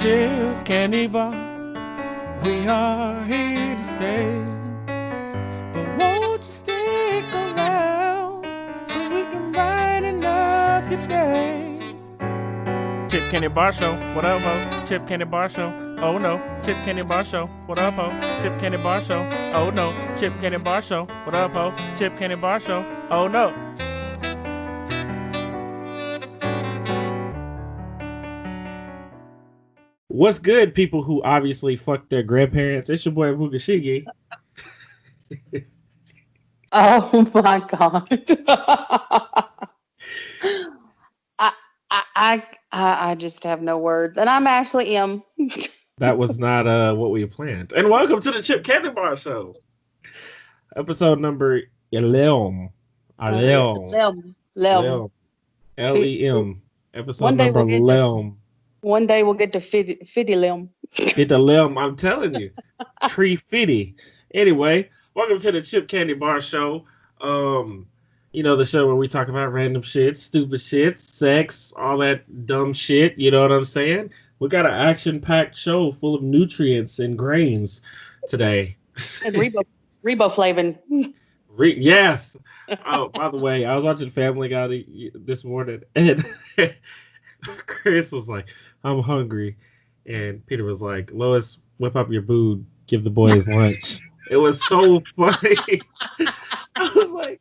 chip candy bar. We are here to stay. But won't you stick around so we can brighten up your day? Chip Candy Bar Show, what up, ho? Chip Candy Bar Show, oh no. Chip Candy Bar Show, what up, ho? Chip Candy Bar Show, oh no. Chip Candy Bar Show, what up, ho? Chip Candy Bar Show, oh no. What's good, people who obviously fucked their grandparents? It's your boy Mugashigi. Oh my god! I just have no words, and I'm Ashley M. That was not what we planned. And welcome to the Chip Candy Bar Show, episode number 11. Lem. L-E-M. Episode One day number we'll get 11. One day we'll get to 50 limb. Get the limb, I'm telling you. Tree fitty. Anyway, welcome to the Chip Candy Bar Show. You know, the show where we talk about random shit, stupid shit, sex, all that dumb shit. You know what I'm saying? We got an action-packed show full of nutrients and grains today. And riboflavin. Yes. Oh, by the way, I was watching Family Guy this morning, and Chris was like, I'm hungry. And Peter was like, Lois, whip up your boob, give the boys lunch. It was so funny. I was like,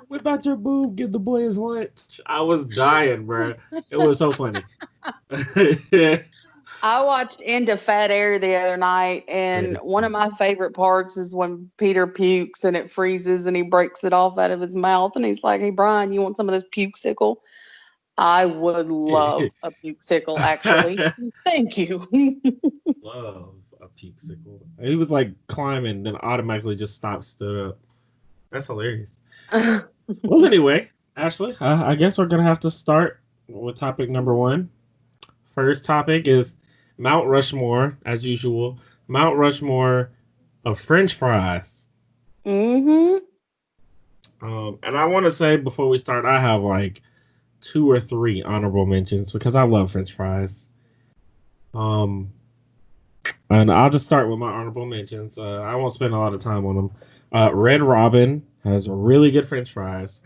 whip out your boob, give the boys lunch. I was dying, bro. It was so funny. I watched Into Fat Air the other night, and one of my favorite parts is when Peter pukes and it freezes and he breaks it off out of his mouth. And he's like, hey, Brian, you want some of this pukesicle? I would love a pukesicle, actually. Thank you. Love a pukesicle. He was like climbing, then automatically just stopped, stood up. That's hilarious. Well, anyway, Ashley, I guess we're going to have to start with topic number 1. First topic is Mount Rushmore, as usual. Mount Rushmore of French fries. Mm-hmm. And I want to say before we start, I have like 2 or 3 honorable mentions because I love French fries. And I'll just start with my honorable mentions. I won't spend a lot of time on them. Red Robin has really good French fries.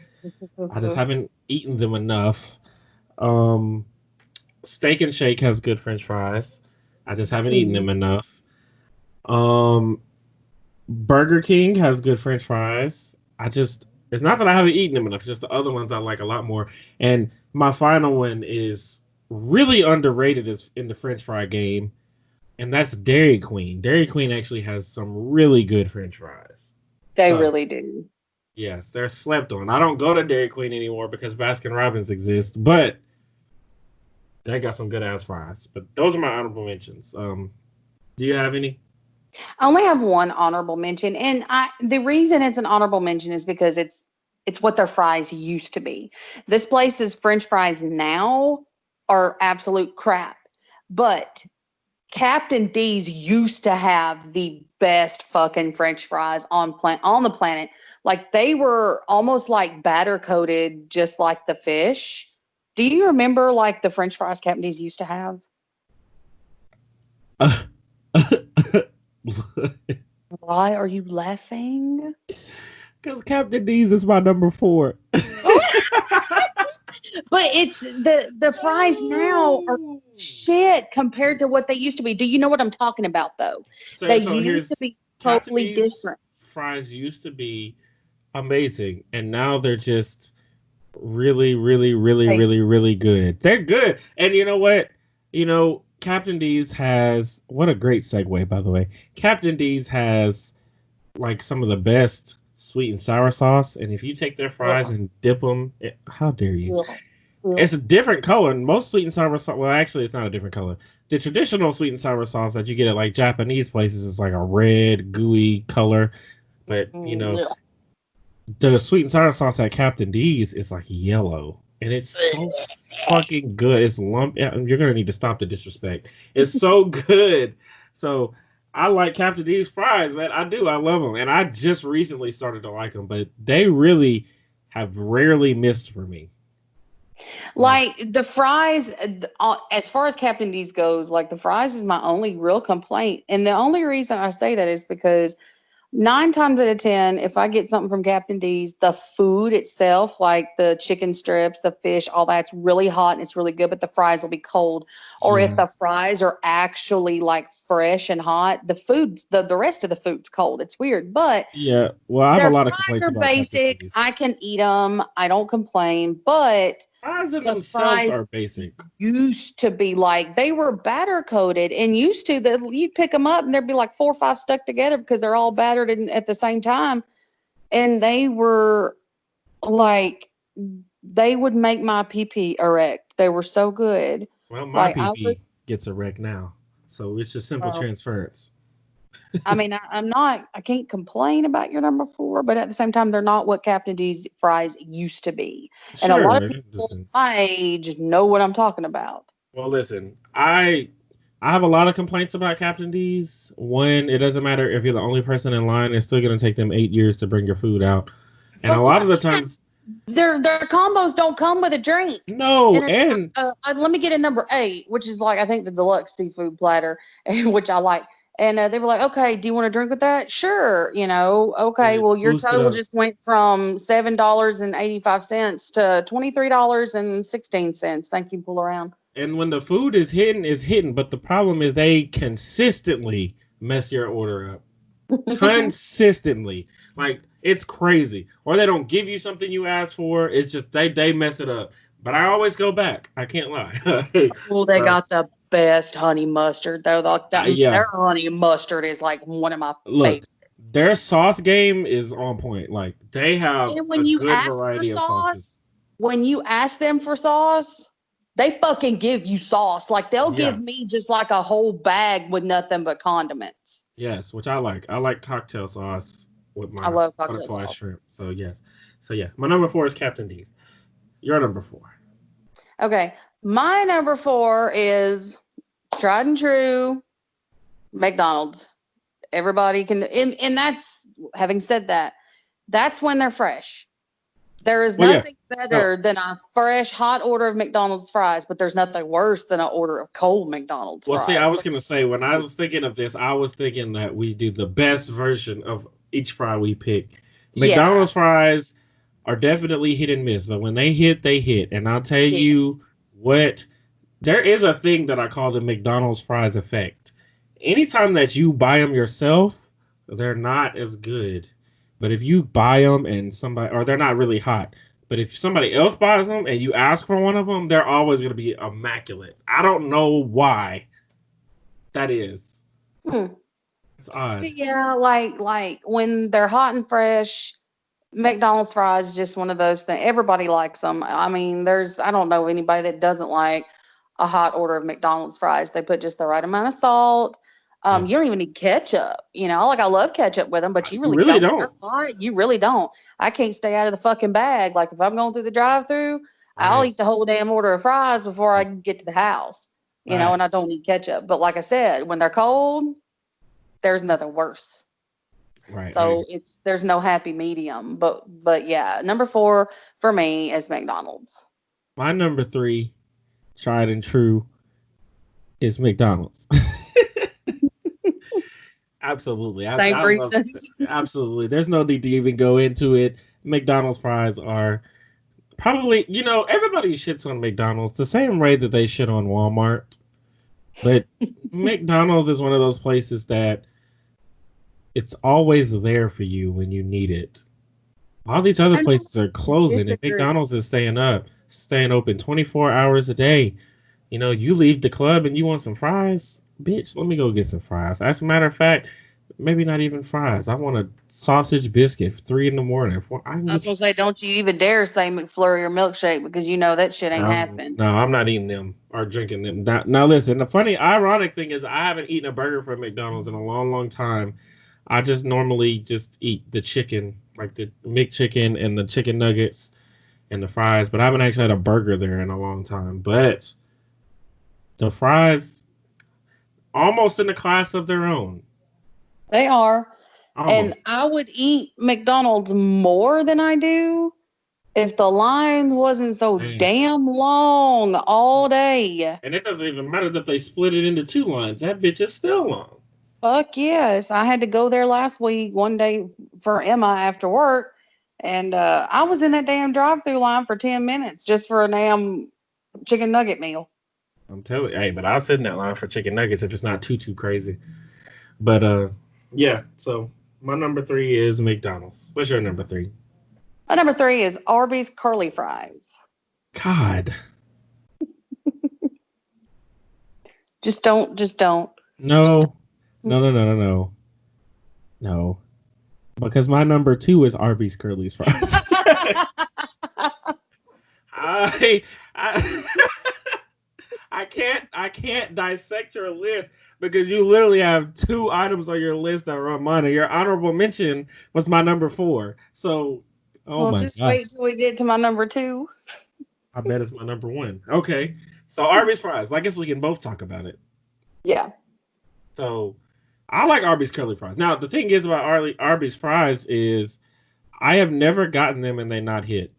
I just haven't eaten them enough. Steak and Shake has good French fries. I just haven't eaten them enough. Burger King has good French fries. It's not that I haven't eaten them enough. It's just the other ones I like a lot more. And my final one is really underrated in the French fry game, and that's Dairy Queen. Dairy Queen actually has some really good French fries. They really do. Yes, they're slept on. I don't go to Dairy Queen anymore because Baskin Robbins exists, but they got some good ass fries. But those are my honorable mentions. Do you have any? I only have one honorable mention, and the reason it's an honorable mention is because it's what their fries used to be. This place's French fries now are absolute crap, but Captain D's used to have the best fucking French fries on the planet. Like, they were almost like batter coated, just like the fish. Do you remember like the French fries Captain D's used to have? Why are you laughing? Because Captain D's is my number 4. But it's the fries now are shit compared to what they used to be. Do you know what I'm talking about, though? They used to be totally different. Fries used to be amazing, and now they're just really, really, really, really, really good. They're good. And you know what? Captain D's has, what a great segue, by the way. Captain D's has like some of the best sweet and sour sauce, and if you take their fries and dip them, how dare you? It's a different color. And most sweet and sour sauce, well, actually, it's not a different color. The traditional sweet and sour sauce that you get at like Japanese places is like a red, gooey color, but the sweet and sour sauce at Captain D's is like yellow, and it's so fucking good. It's lump. You're gonna need to stop the disrespect. It's so good. So I like Captain D's fries, man. I do. I love them, and I just recently started to like them, but they really have rarely missed for me. Like the fries, as far as Captain D's goes, like the fries is my only real complaint. And the only reason I say that is because 9 times out of 10, if I get something from Captain D's, the food itself, like the chicken strips, the fish, all that's really hot and it's really good, but the fries will be cold. Or if the fries are actually like fresh and hot, the rest of the food's cold. It's weird, but Yeah. Well, I have a their lot of fries complaints are about Captain basic. D's. I can eat them. I don't complain, but Fries in the themselves fries are basic. used to be like they were batter coated and used to that you'd pick them up and there'd be like 4 or 5 stuck together because they're all battered at the same time, and they were like they would make my pee pee erect. They were so good. Well, my Like I would PP gets a wreck now, so it's just simple well, transference. I mean, I'm not, I can't complain about your number 4, but at the same time, they're not what Captain D's fries used to be. And a lot of Sure. people my age know what I'm talking about. Well, listen, I have a lot of complaints about Captain D's. One, it doesn't matter if you're the only person in line; it's still going to take them 8 years to bring your food out, and a For lot of what the reason? times, Their combos don't come with a drink. no. And And let me get a number 8, which is like I think the deluxe seafood platter, which I like. And they were like, "Okay, do you want to drink with that?" Sure, Okay, it well, your boosted total up. just went from $7.85 to $23.16. Thank you. Pull around. And when the food is hidden, it's hidden. But the problem is they consistently mess your order up. Consistently. Like it's crazy. Or they don't give you something you asked for. It's just they mess it up. But I always go back. I can't lie. Well, they So got the best honey mustard though. yeah. Their honey mustard is like one of my Look, favorites. their sauce game is on point. Like they have And a when you good ask for variety of sauces. sauce, when you ask them for sauce, they fucking give you sauce. Like they'll Yeah. give me just like a whole bag with nothing but condiments. Yes, which I like. I like cocktail sauce with I my love cocktail butterfly sauce. shrimp. So yes. So yeah. My number 4 is Captain D. Your number 4. Okay. My number 4 is tried and true McDonald's. Everybody can, and that's having said that, that's when they're fresh. There is Well, yeah. nothing No. better than a fresh, hot order of McDonald's fries, but there's nothing worse than an order of cold McDonald's Well, see, I fries. was gonna say when I was thinking of this, I was thinking that we do the best version of each fry we pick. Yeah. McDonald's fries are definitely hit and miss, but when they hit, they hit. And I'll tell Yeah. you what, there is a thing that I call the McDonald's fries effect. Anytime that you buy them yourself, they're not as good. But if you buy them and somebody, or they're not really hot, but if somebody else buys them and you ask for one of them, they're always going to be immaculate. I don't know why that is. Hmm. It's odd. But yeah, like when they're hot and fresh, McDonald's fries is just one of those things. Everybody likes them. I mean, I don't know anybody that doesn't like a hot order of McDonald's fries. They put just the right amount of salt. Yes. You don't even need ketchup. Like I love ketchup with them, but you You really really don't. don't. They're hot. You really don't. I can't stay out of the fucking bag. Like if I'm going through the drive-through, I'll Right. eat the whole damn order of fries before I get to the house. And I Facts. don't need ketchup. But like I said, when they're cold, there's nothing worse. Right. So there's no happy medium. But yeah, number 4 for me is McDonald's. My number 3, tried and true, is McDonald's. Absolutely. Same I love reasons. absolutely. There's no need to even go into it. McDonald's fries are probably, everybody shits on McDonald's the same way that they shit on Walmart. But McDonald's is one of those places that it's always there for you when you need it. All these other I don't places are closing and disagree. McDonald's is staying open 24 hours a day. You leave the club and you want some fries? Bitch, let me go get some fries. As a matter of fact, maybe not even fries. I want a sausage biscuit 3 in the morning. I can I was get gonna say, don't you even dare say McFlurry or milkshake because you know that shit ain't happening. no, I'm not eating them or drinking them. Now, listen, the funny, ironic thing is I haven't eaten a burger from McDonald's in a long, long time. I just normally just eat the chicken, like the McChicken and the chicken nuggets and the fries, but I haven't actually had a burger there in a long time. But the fries, almost in a class of their own. They are. And Almost. I would eat McDonald's more than I do If the line wasn't so Dang. damn long all day. And it doesn't even matter that they split it into 2 lines. That bitch is still long. Fuck yes. I had to go there last week, one day for Emma after work. And I was in that damn drive-through line for 10 minutes just for a damn chicken nugget meal. I'm telling you, hey, but I'll sit in that line for chicken nuggets if it's not too crazy. But yeah. So my number 3 is McDonald's. What's your number 3? My number 3 is Arby's curly fries. God. Just don't. No. No. Because my number 2 is Arby's curly fries. I I can't dissect your list because you literally have 2 items on your list that are on mine. And your honorable mention was my number 4. So, oh Well, my just god, wait till we get to my number 2. I bet it's my number 1. Okay, so Arby's fries. I guess we can both talk about it. Yeah. So, I like Arby's curly fries. Now, the thing is about Arby's fries is I have never gotten them and they not hit.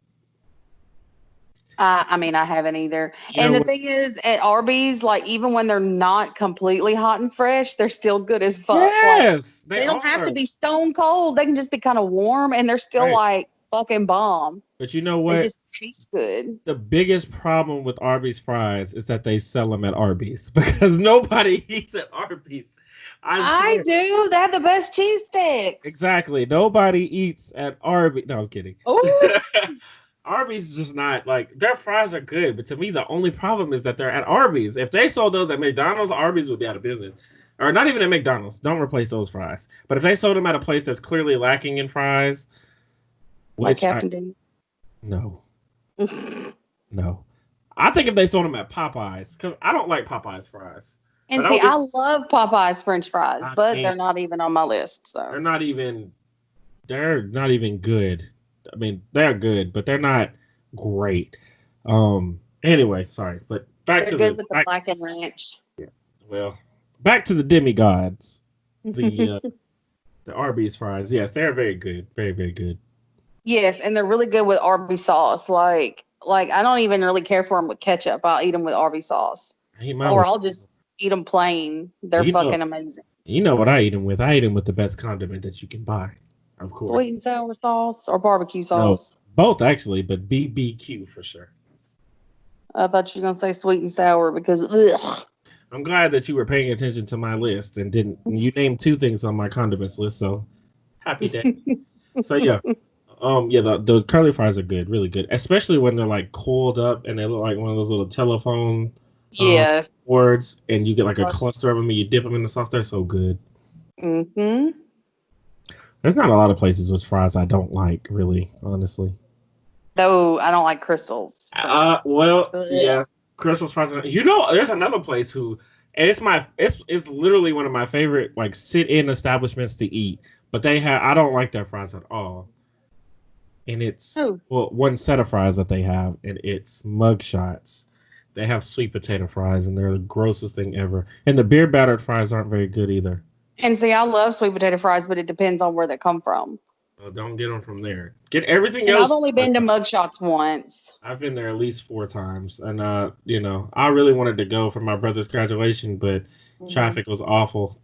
I mean, I haven't either. You And know the what? thing is, at Arby's, like, even when they're not completely hot and fresh, they're still good as fuck. Like, Yes, they don't have to are. be stone cold. They can just be kind of warm and they're still Right. like fucking bomb. But you know They what? just taste good. The biggest problem with Arby's fries is that they sell them at Arby's because nobody eats at Arby's. I do. They have the best cheese sticks. Exactly. Nobody eats at Arby's. No, I'm kidding. Oh, Arby's is just not like their fries are good, but to me the only problem is that they're at Arby's. If they sold those at McDonald's, Arby's would be out of business. Or not even at McDonald's. Don't replace those fries. But if they sold them at a place that's clearly lacking in fries, like which Captain D. no. No. I think if they sold them at Popeyes, because I don't like Popeyes fries. And But see, I I love Popeye's French fries, I but can't- they're not even on my list. they're So not even good. I mean, they're good, but they're not great. Anyway, sorry, but back they're to good with the black and ranch. well, back to the demigods. The Arby's fries. Yes, they're very good. Very, very good. Yes, and they're really good with Arby's sauce. Like I don't even really care for them with ketchup. I'll eat them with Arby's sauce, I eat mine or with- I'll just eat them plain. They're You know- fucking amazing. You know what I eat them with? I eat them with the best condiment that you can buy. Of course. Sweet and sour sauce or barbecue No, sauce. both actually, but BBQ for sure. I thought you were gonna say sweet and sour because ugh. I'm glad that you were paying attention to my list and didn't. You named 2 things on my condiments list, so happy day. So yeah, the curly fries are good, really good, especially when they're like coiled up and they look like one of those little telephone Yes. boards, and you get like a cluster of them and you dip them in the sauce. They're so good. Mm-hmm. There's not a lot of places with fries I don't like, really, honestly. Though I don't like crystals. Well, Ugh. yeah, Crystal's fries. You know, there's another place who, and it's literally one of my favorite like sit-in establishments to eat. But I don't like their fries at all. And it's one set of fries that they have, and it's mug shots. They have sweet potato fries, and they're the grossest thing ever. And the beer battered fries aren't very good either. And see, I love sweet potato fries, but it depends on where they come from. Well, don't get them from there. Get everything And else. I've only been to Mug Shots once. I've been there at least 4 times, and I really wanted to go for my brother's graduation, but traffic was awful.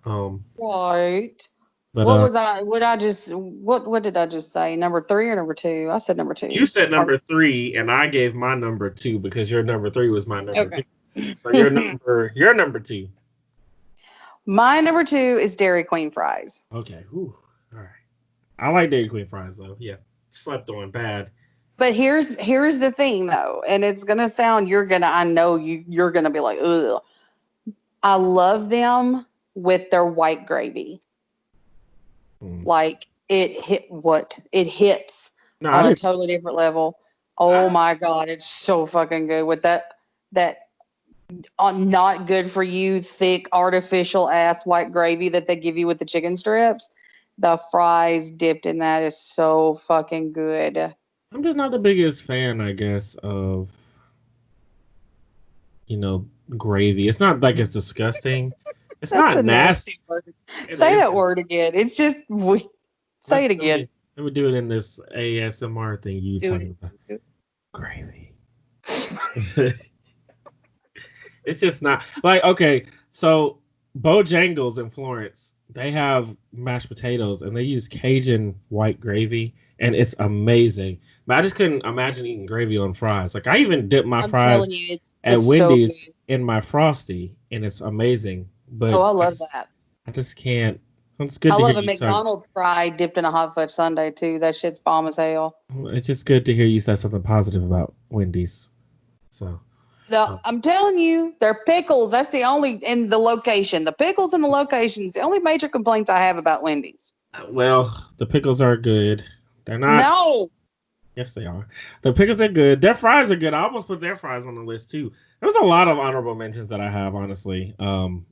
Right. But What was I? What did I just say? Number 3 or number 2? I said number 2. You said number 3, and I gave my number 2 because your number 3 was my number 2. So your number 2. My number 2 is Dairy Queen fries. Okay. Ooh. All right. I like Dairy Queen fries though. Yeah. Slept on bad. But here's the thing though, and it's gonna sound I know you're gonna be like, ugh. I love them with their white gravy. Like it hits on a totally different level. Oh my god, it's so fucking good with that not good for you thick artificial ass white gravy that they give you with the chicken strips. The fries dipped in that is so fucking good. I'm just not the biggest fan, I guess, of gravy. It's not like it's disgusting. It's not nasty. Say that word again. It's just say it again. Let me do it in this ASMR thing you Do talking it. about. Do Gravy. It's just not like okay. So Bojangles in Florence, they have mashed potatoes and they use Cajun white gravy, and it's amazing. But I just couldn't imagine eating gravy on fries. Like I even dip my I'm fries telling you, at it's so Wendy's good. in my frosty, and it's amazing. Oh, But I love that. I just can't. It's good I to hear love a you talk. McDonald's fry dipped in a hot fudge sundae too. That shit's bomb as hell. It's just good to hear you say something positive about Wendy's. So, um, I'm telling you, they're pickles. That's the only in the location. The pickles and the locations. The only major complaints I have about Wendy's. well, the pickles are good. They're not. No, Yes, they are. The pickles are good. Their fries are good. I almost put their fries on the list too. There's a lot of honorable mentions that I have, honestly. and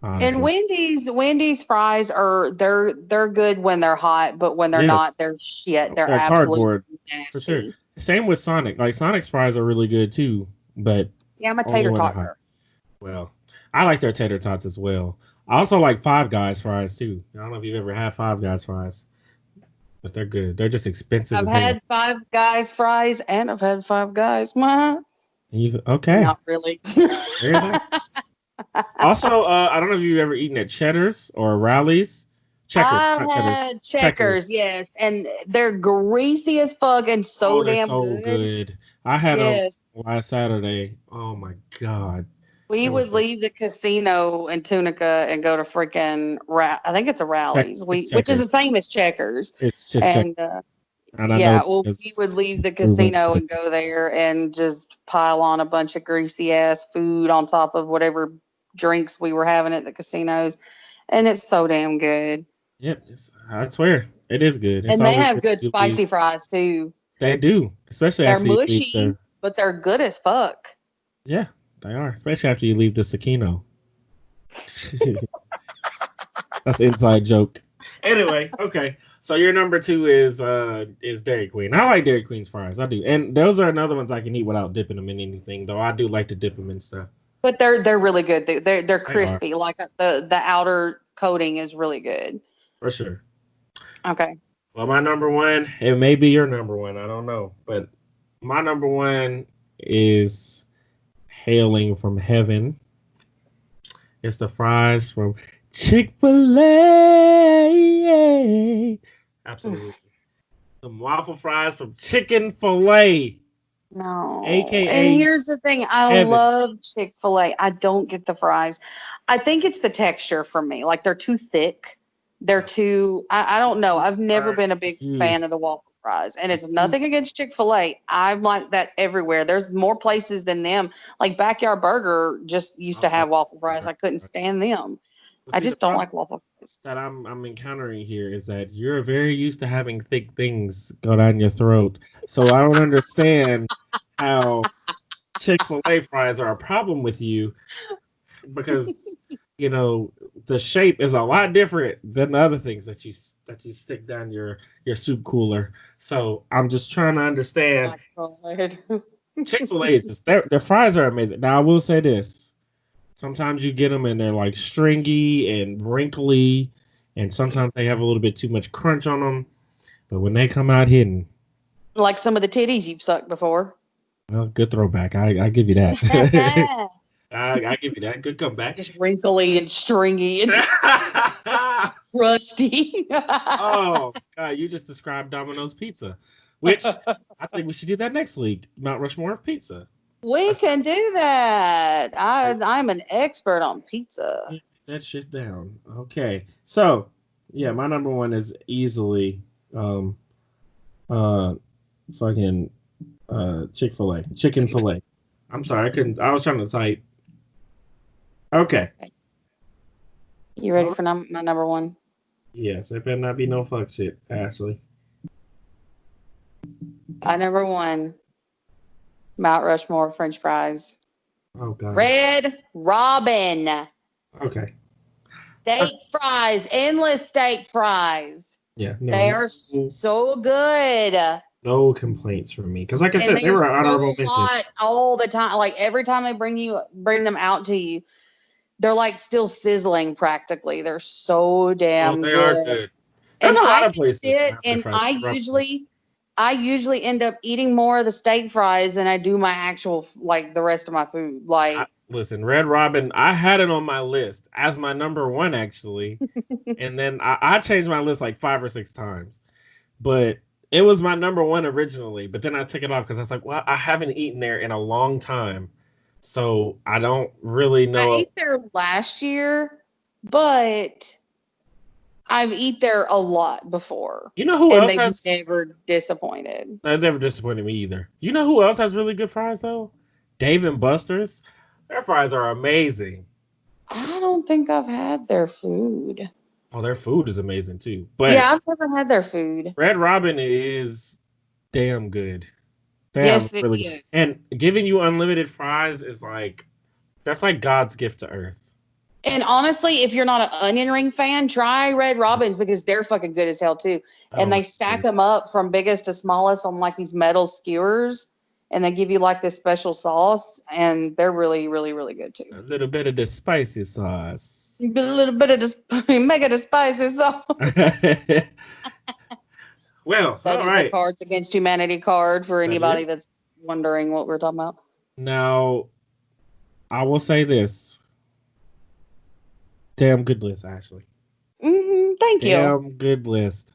Honestly, Wendy's fries are they're good when they're hot, but when they're not, yes, they're shit. They're they're absolutely cardboard for sure. nasty. Same with Sonic. Like Sonic's fries are really good too, but Yeah, I'm a only tater when they're tot hot. girl. Well, I like their tater tots as well. I also like Five Guys fries too. I don't know if you've ever had Five Guys fries, but they're good. They're just expensive I've as hell. had Five Guys fries, and I've had Five Guys. Mwah. Okay, Not really. there you go. Also, I don't know if you've ever eaten at Cheddar's or Rally's. Checkers, I've not Cheddar's. had Checkers, Checkers. yes, and they're greasy as fuck and Oh, so they're damn so good. good. I had them Yes, last Saturday. Oh my god, we they were would so. leave the casino in Tunica and go to freaking I think it's a Rallies, It's which is the Checkers. same as Checkers, It's just Checkers, and and I know yeah, well, we it's would leave the proven. casino and go there and just pile on a bunch of greasy ass food on top of whatever drinks we were having at the casinos, and it's so damn good. Yep, I swear it is good. It's And they always have good good to leave. spicy fries too. They do, especially They're after you leave the. mushy, but they're good as fuck. Yeah, they are, especially after you leave the Sakino. That's an inside joke. Anyway, okay. So your number two is Dairy Queen. I like Dairy Queen's fries. I do, and those are another ones I can eat without dipping them in anything. Though I do like to dip them in stuff. But they're really good. They're They are crispy. Like the outer coating is really good. for sure. Okay. Well, my number one, it may be your number one. I don't know, but my number one is hailing from heaven. It's the fries from Chick-fil-A. Absolutely. Some waffle fries from Chicken Filet, No. And aka here's the thing, I Heaven. love Chick-fil-A. I don't get the fries. I think it's the texture for me. Like they're too thick. They're too I don't know. I've never Are been a big fan of confused. the waffle fries. And it's nothing against Chick-fil-A. I'm like that everywhere. There's more places than them. Like Backyard Burger just used I to love have waffle fries. burger. I couldn't stand them. But I see, the just don't problem like waffle fries. that I'm encountering here is that you're very used to having thick things go down your throat. So I don't understand how Chick-fil-A fries are a problem with you because the shape is a lot different than the other things that you stick down your soup cooler. So I'm just trying to understand. My God. Chick-fil-A is just their fries are amazing. Now I will say this. Sometimes you get them and they're like stringy and wrinkly, and sometimes they have a little bit too much crunch on them. But when they come out hidden, Like some of the titties you've sucked before. well, good throwback. I give you that. I give you that. Good comeback. Just wrinkly and stringy and crusty. Oh God, you just described Domino's pizza, which I think we should do that next week. Mount Rushmore of pizza. We Let's can do that. write I'm an expert on pizza. that shit down. Okay, so yeah, my number one is easily um uh fucking Chick-fil-A, chicken fillet. I'm sorry, I couldn't. I was trying to type. Okay. You ready for my number one? Yes, it better not be no fuck shit, Ashley. My number one, Mount Rushmore French fries. Oh God. Red Robin Okay. steak fries, endless steak fries. Yeah. They No. are so good. No complaints from me. Because like I And said, they they are were honorable so mentions. hot all the time. Like every time they bring them out to you, they're like still sizzling practically. They're so Oh, damn they are good. good. There's And a lot I of places. sit that have and fries. I usually end up eating more of the steak fries than I do my actual like the rest of my food. Like Listen, Red Robin, I had it on my list as my number one actually, and then I changed my list like 5 or 6 times, but it was my number one originally. But then I took it off because I was like, well, I haven't eaten there in a long time, so I don't really I know. ate there last year, but I've eat there a lot before, You know who and else they've has? never disappointed. That never disappointed me either. You know who else has really good fries though? Dave and Buster's. Their fries are amazing. I don't think I've had their food. Oh, their food is amazing too. But Yeah, I've never had their food. Red Robin is damn good. Damn Yes, it really good. is. And giving you unlimited fries is like that's like God's gift to earth. And honestly, if you're not an onion ring fan, try Red Robins because they're fucking good as hell too. I And don't they like stack it. them up from biggest to smallest on like these metal skewers, and they give you like this special sauce, and they're really, really, really good too. A little bit of the spicy sauce. A little bit of this, make it a spicy sauce. Well, That all is a right. Cards Against Humanity card for That anybody is. that's wondering what we're talking about. Now, I will say this. Damn good list, Ashley. Thank you. Damn good list.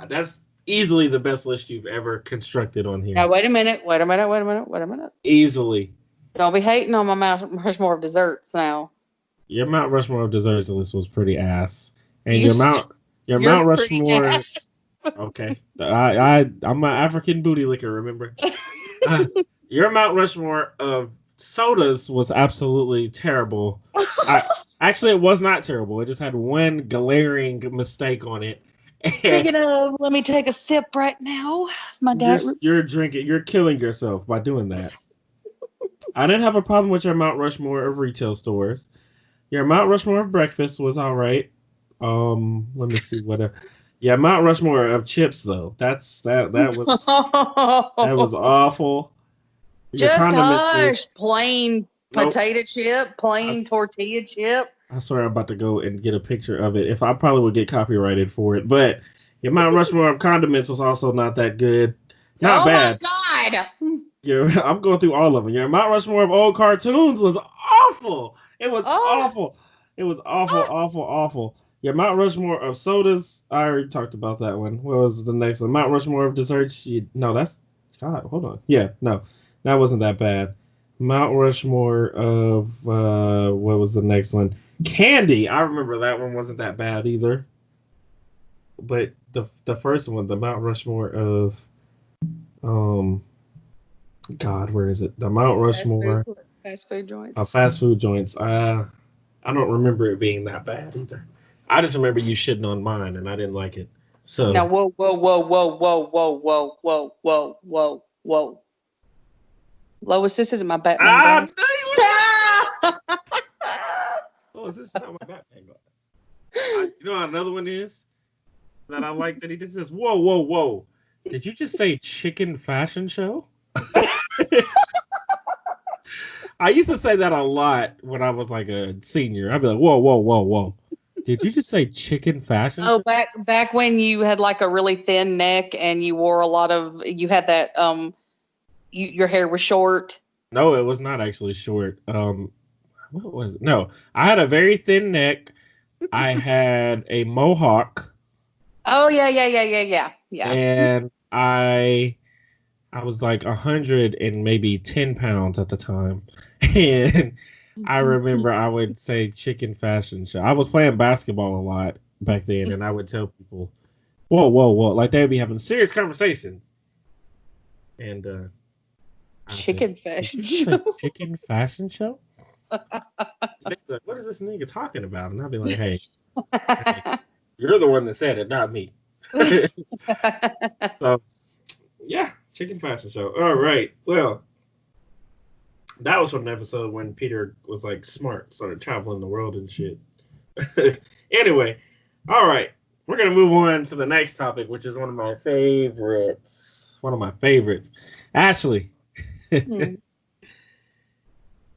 That's easily the best list you've ever constructed on here. Now wait a minute. Wait a minute. Wait a minute. Wait a minute. Easily. Don't be hating on my Mount Rushmore of desserts now. Your Mount Rushmore of desserts list was pretty ass. And You, your you're Mount pretty Rushmore. Okay. I'm my African booty licker, remember? Your Mount Rushmore of sodas was absolutely terrible. Actually, it was not terrible. It just had one glaring mistake on it. Speaking of, let me take a sip right now. My dad. You're drinking. You're killing yourself by doing that. I didn't have a problem with your Mount Rushmore of retail stores. Your Mount Rushmore of breakfast was all right. Let me see what. Yeah, Mount Rushmore of chips though. That was awful. Your Just condiments hush. list. Plain Nope. potato chip, plain tortilla chip. I swear I'm about to go and get a picture of it. If I probably would get copyrighted for it, but your Mount Rushmore of condiments was also not that good. Not Oh bad. my God. I'm going through all of them. Your Mount Rushmore of old cartoons was awful. It was Oh. awful. It was awful, awful, awful. Your Mount Rushmore of sodas, I already talked about that one. What was the next one? Mount Rushmore of desserts. No, that's God. Hold on. Yeah, no, that wasn't that bad. Mount Rushmore of what was the next one? Candy. I remember that one wasn't that bad either. But the first one, the Mount Rushmore of God, where is it? The Mount Rushmore Fast food joints. of fast food joints. I don't remember it being that bad either. I just remember you shitting on mine, and I didn't like it. So Now, whoa, whoa, whoa, whoa, whoa, whoa, whoa, whoa, whoa, whoa, whoa. Lois, this isn't my Batman glass. Oh, is this not my Batman glass? You know what another one is that I like that he just says, whoa, whoa, whoa. Did you just say chicken fashion show? I used to say that a lot when I was like a senior. I'd be like, whoa, whoa, whoa, whoa. Did you just say chicken fashion? Oh, back when you had like a really thin neck and you wore a lot of, you had that, your hair was short. No, it was not actually short. What was it? No, I had a very thin neck. I had a mohawk. Oh yeah. And I was like 100 and maybe 10 pounds at the time. And I remember I would say chicken fashion show. I was playing basketball a lot back then, and I would tell people, whoa, whoa, whoa. Like they'd be having a serious conversation. And Chicken fashion show. Chicken fashion show? They'd be like, what is this nigga talking about? And I'd be like, hey, you're the one that said it, not me. So, yeah, chicken fashion show. All right. Well, that was from an episode when Peter was like smart, started traveling the world and shit. Anyway, all right. We're going to move on to the next topic, which is one of my favorites. Ashley.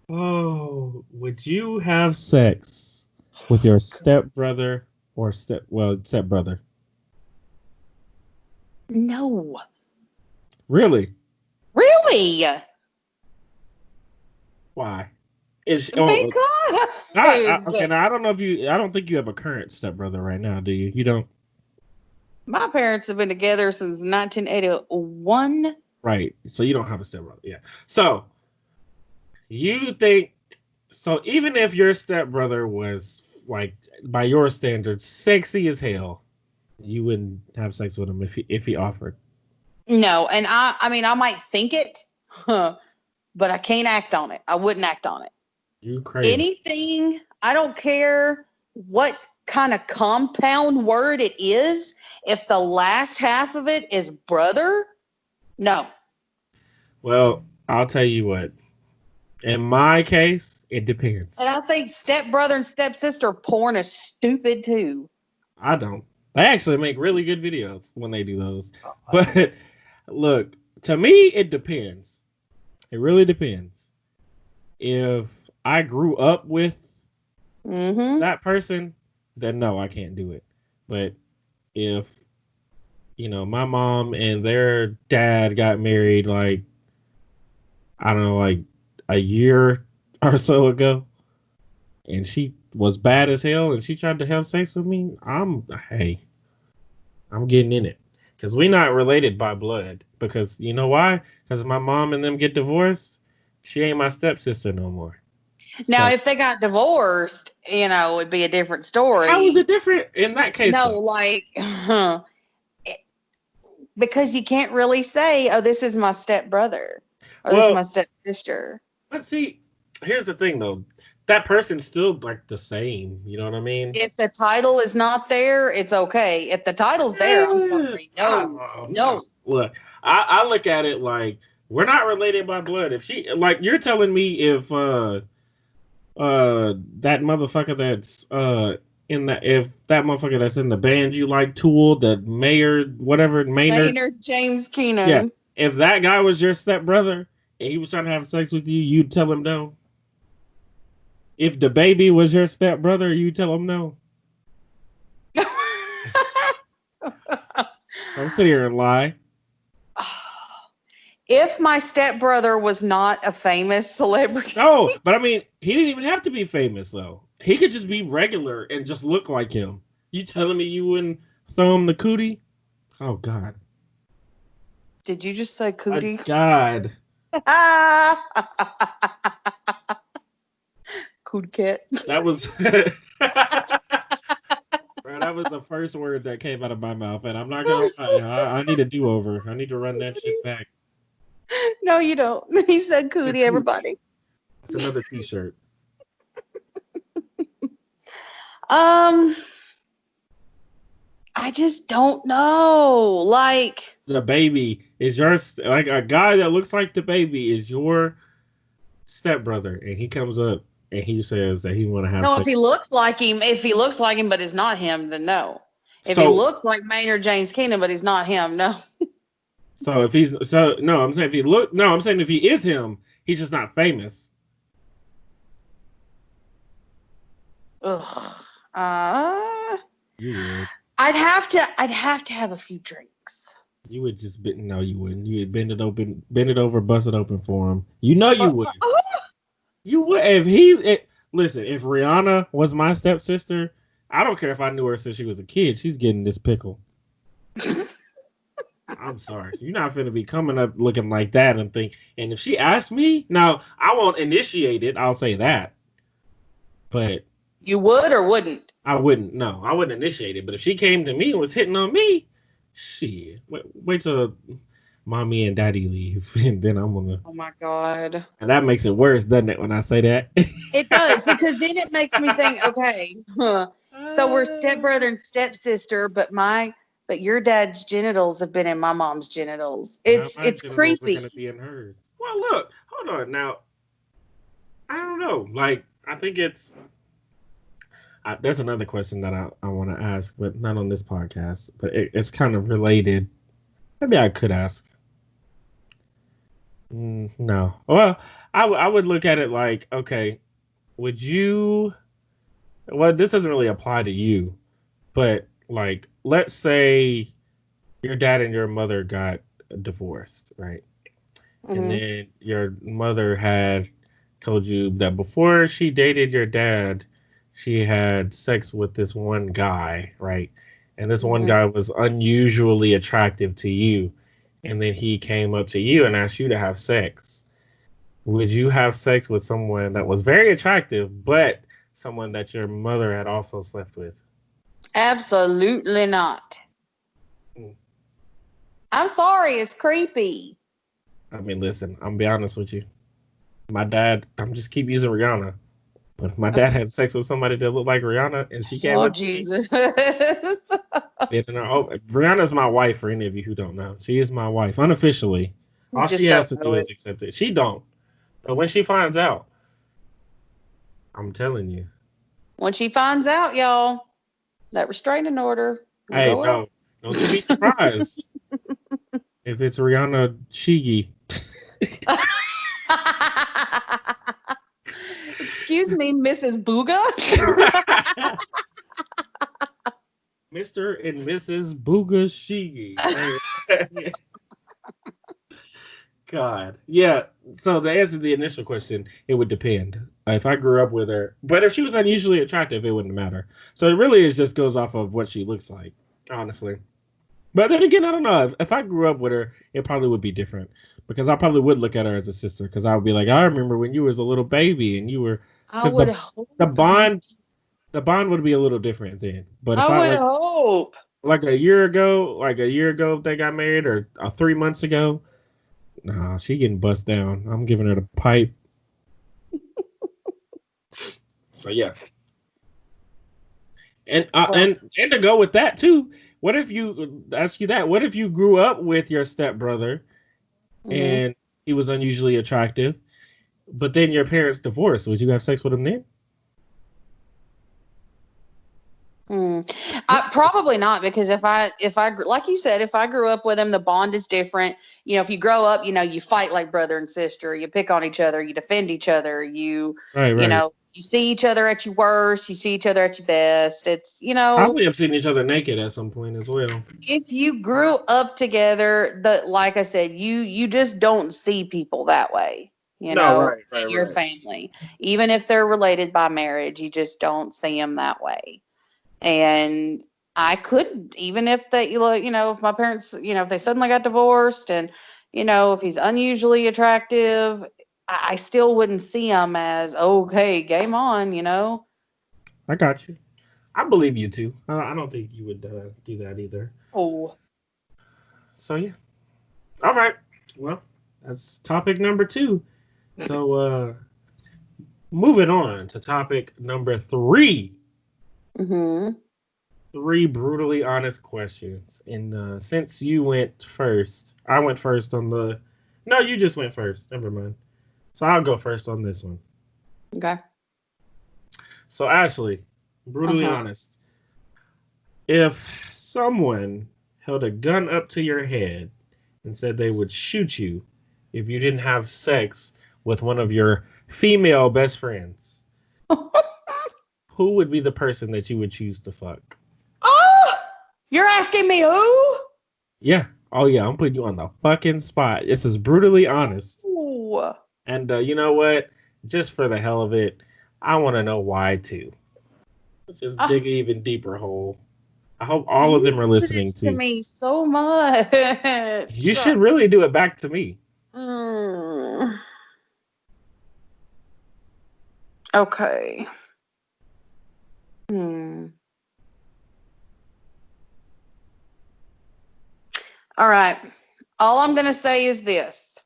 Oh, would you have sex with your stepbrother or stepbrother? No. Really? Really? Why? Because Okay. Now I don't know if you. I don't think you have a current stepbrother right now, do you? You don't. my parents have been together since 1981. Right. So you don't have a stepbrother. Yeah. So you think so? Even if your stepbrother was like by your standards sexy as hell, you wouldn't have sex with him if he offered. No, and I mean, I might think it, huh, but I can't act on it. I wouldn't act on it. You crazy? Anything, I don't care what kind of compound word it is. If the last half of it is brother, no. Well, I'll tell you what. In my case, it depends. And I think stepbrother and stepsister porn is stupid too. I don't. They actually make really good videos when they do those. But look, to me, it depends. It really depends. If I grew up with Mm-hmm. that person, then no, I can't do it. But if my mom and their dad got married like I don't know, like a year or so ago, and she was bad as hell, and she tried to have sex with me, I'm getting in it because we're not related by blood. Because you know why? Because my mom and them get divorced. She ain't my stepsister no more. Now, So if they got divorced, it'd be a different how is story. it different in that case? No, Though? like, because you can't really say, oh, this is my stepbrother or this is Well, my stepsister. let's see. Here's the thing, though. That person's still like the same. You know what I mean? If the title is not there, it's okay. If the title's there, I'm sorry. No, No. no. Look, I look at it like we're not related by blood. If she like you're telling me if that motherfucker that's if that motherfucker that's in the band you like Tool, the mayor whatever Maynard, Maynard James yeah, Keenan. if that guy was your stepbrother and he was trying to have sex with you, you'd tell him no. If the baby was your stepbrother, you tell him no. Don't sit here and lie. If my stepbrother was not a famous celebrity, No, but I mean, he didn't even have to be famous though. He could just be regular and just look like him. You telling me you wouldn't throw him the cootie? Oh God. did you just say cootie? God. Cootie cat. That was Bro, that was the first word that came out of my mouth, and I'm not gonna lie. I need a do-over. I need to run that shit back. No, you don't. He said The cootie, cootie. everybody. That's another T-shirt. Um, I just don't know. Like, The baby is your like a guy that looks like the baby is your stepbrother, and he comes up and he says that he want to have no, sex. if he looks like him, but is not him, then no. If he So looks like Maynard James Keenan, but he's not him, no. so if he's so no, I'm saying if he look no, I'm saying if he is him, he's just not famous. Ugh. You would. I'd have to have a few drinks. You would just no, you wouldn't. You would bend it over, bust it open for him. You know you would. You would listen. If Rihanna was my stepsister, I don't care if I knew her since she was a kid. She's getting this pickle. I'm sorry. You're not finna be coming up looking like that and think. And if she asked me, now I won't initiate it. I'll say that. But You would or wouldn't? I wouldn't. No, I wouldn't initiate it. But if she came to me and was hitting on me, shit. Wait till mommy and daddy leave, and then I'm gonna. Oh my God. And that makes it worse, doesn't it? When I say that, It does, because then it makes me think, okay, so we're stepbrother and stepsister, but your dad's genitals have been in my mom's genitals. Now my It's genitals are creepy. gonna be in hers. Well, look, hold on. Now, I don't know. Like, I think it's. There's another question that I want to ask, but not on this podcast. But it's kind of related. Maybe I could ask. No. Well, I would look at it like, okay, would you? Well, this doesn't really apply to you, but like, let's say your dad and your mother got divorced, right? And Mm-hmm. then your mother had told you that before she dated your dad, she had sex with this one guy, right? And this one Mm-hmm. guy was unusually attractive to you. And then he came up to you and asked you to have sex. Would you have sex with someone that was very attractive, but someone that your mother had also slept with? Absolutely not. Mm. I'm sorry, it's creepy. I mean, listen, I'm gonna be honest with you. My dad, I'm just keep using Rihanna. But if my dad had sex with somebody that looked like Rihanna and she came Oh, up to me, Jesus. then Rihanna's my wife for any of you who don't know. She is my wife unofficially. All she Just has don't to know do is it. accept it. She don't. But when she finds out, I'm telling you. When she finds out, y'all, that restraining order will Hey, go up. no, don't you be surprised if it's Rihanna Shigi. Excuse me, Mrs. Booga? Mr. and Mrs. Booga Shigi. Hey. God. Yeah. So to answer the initial question, it would depend. If I grew up with her, but if she was unusually attractive, it wouldn't matter. So it really is just goes off of what she looks like, honestly. But then again, I don't know. If I grew up with her, it probably would be different because I probably would look at her as a sister because I would be like, I remember when you was a little baby and you were I because would hope. the bond the bond would be a little different then. But if I I would hope. like a year ago, if they got married or 3 months ago, nah, she getting bust down. I'm giving her the pipe. So yeah, Well, and to go with that too. What if you ask you that? What if you grew up with your stepbrother mhm. and he was unusually attractive, but then your parents divorced? Would you have sex with him then? Mm. Probably not because like you said, if I grew up with him, the bond is different. If you grow up, you fight like brother and sister. You pick on each other. You defend each other. Right, right. You see each other at your worst. You see each other at your best. Probably have seen each other naked at some point as well. If you grew up together, like I said, you just don't see people that way. No, right, right, In your right. family, even if they're related by marriage, you just don't see them that way. And I couldn't, even if if my parents, if they suddenly got divorced and, if he's unusually attractive, I still wouldn't see him as, okay, game on. I got you. I believe you too. I don't think you would do that either. Oh, So yeah. All right. Well, that's topic number two. So moving on to topic number three. mm-hmm. Three brutally honest questions. And since you went first, I went first on the. No, you just went first. Never mind. So I'll go first on this one. Okay. So Ashley, brutally Uh-huh. honest. If someone held a gun up to your head and said they would shoot you if you didn't have sex with one of your female best friends, who would be the person that you would choose to fuck? Oh, you're asking me who? Yeah. Oh, yeah. I'm putting you on the fucking spot. This is brutally honest. Oh. And you know what? Just for the hell of it, I want to know why too. Let's just dig an even deeper hole. I hope all of You them are do listening this to too. me so much. You should really do it back to me. Mm. Okay. Hmm. All right. All I'm going to say is this.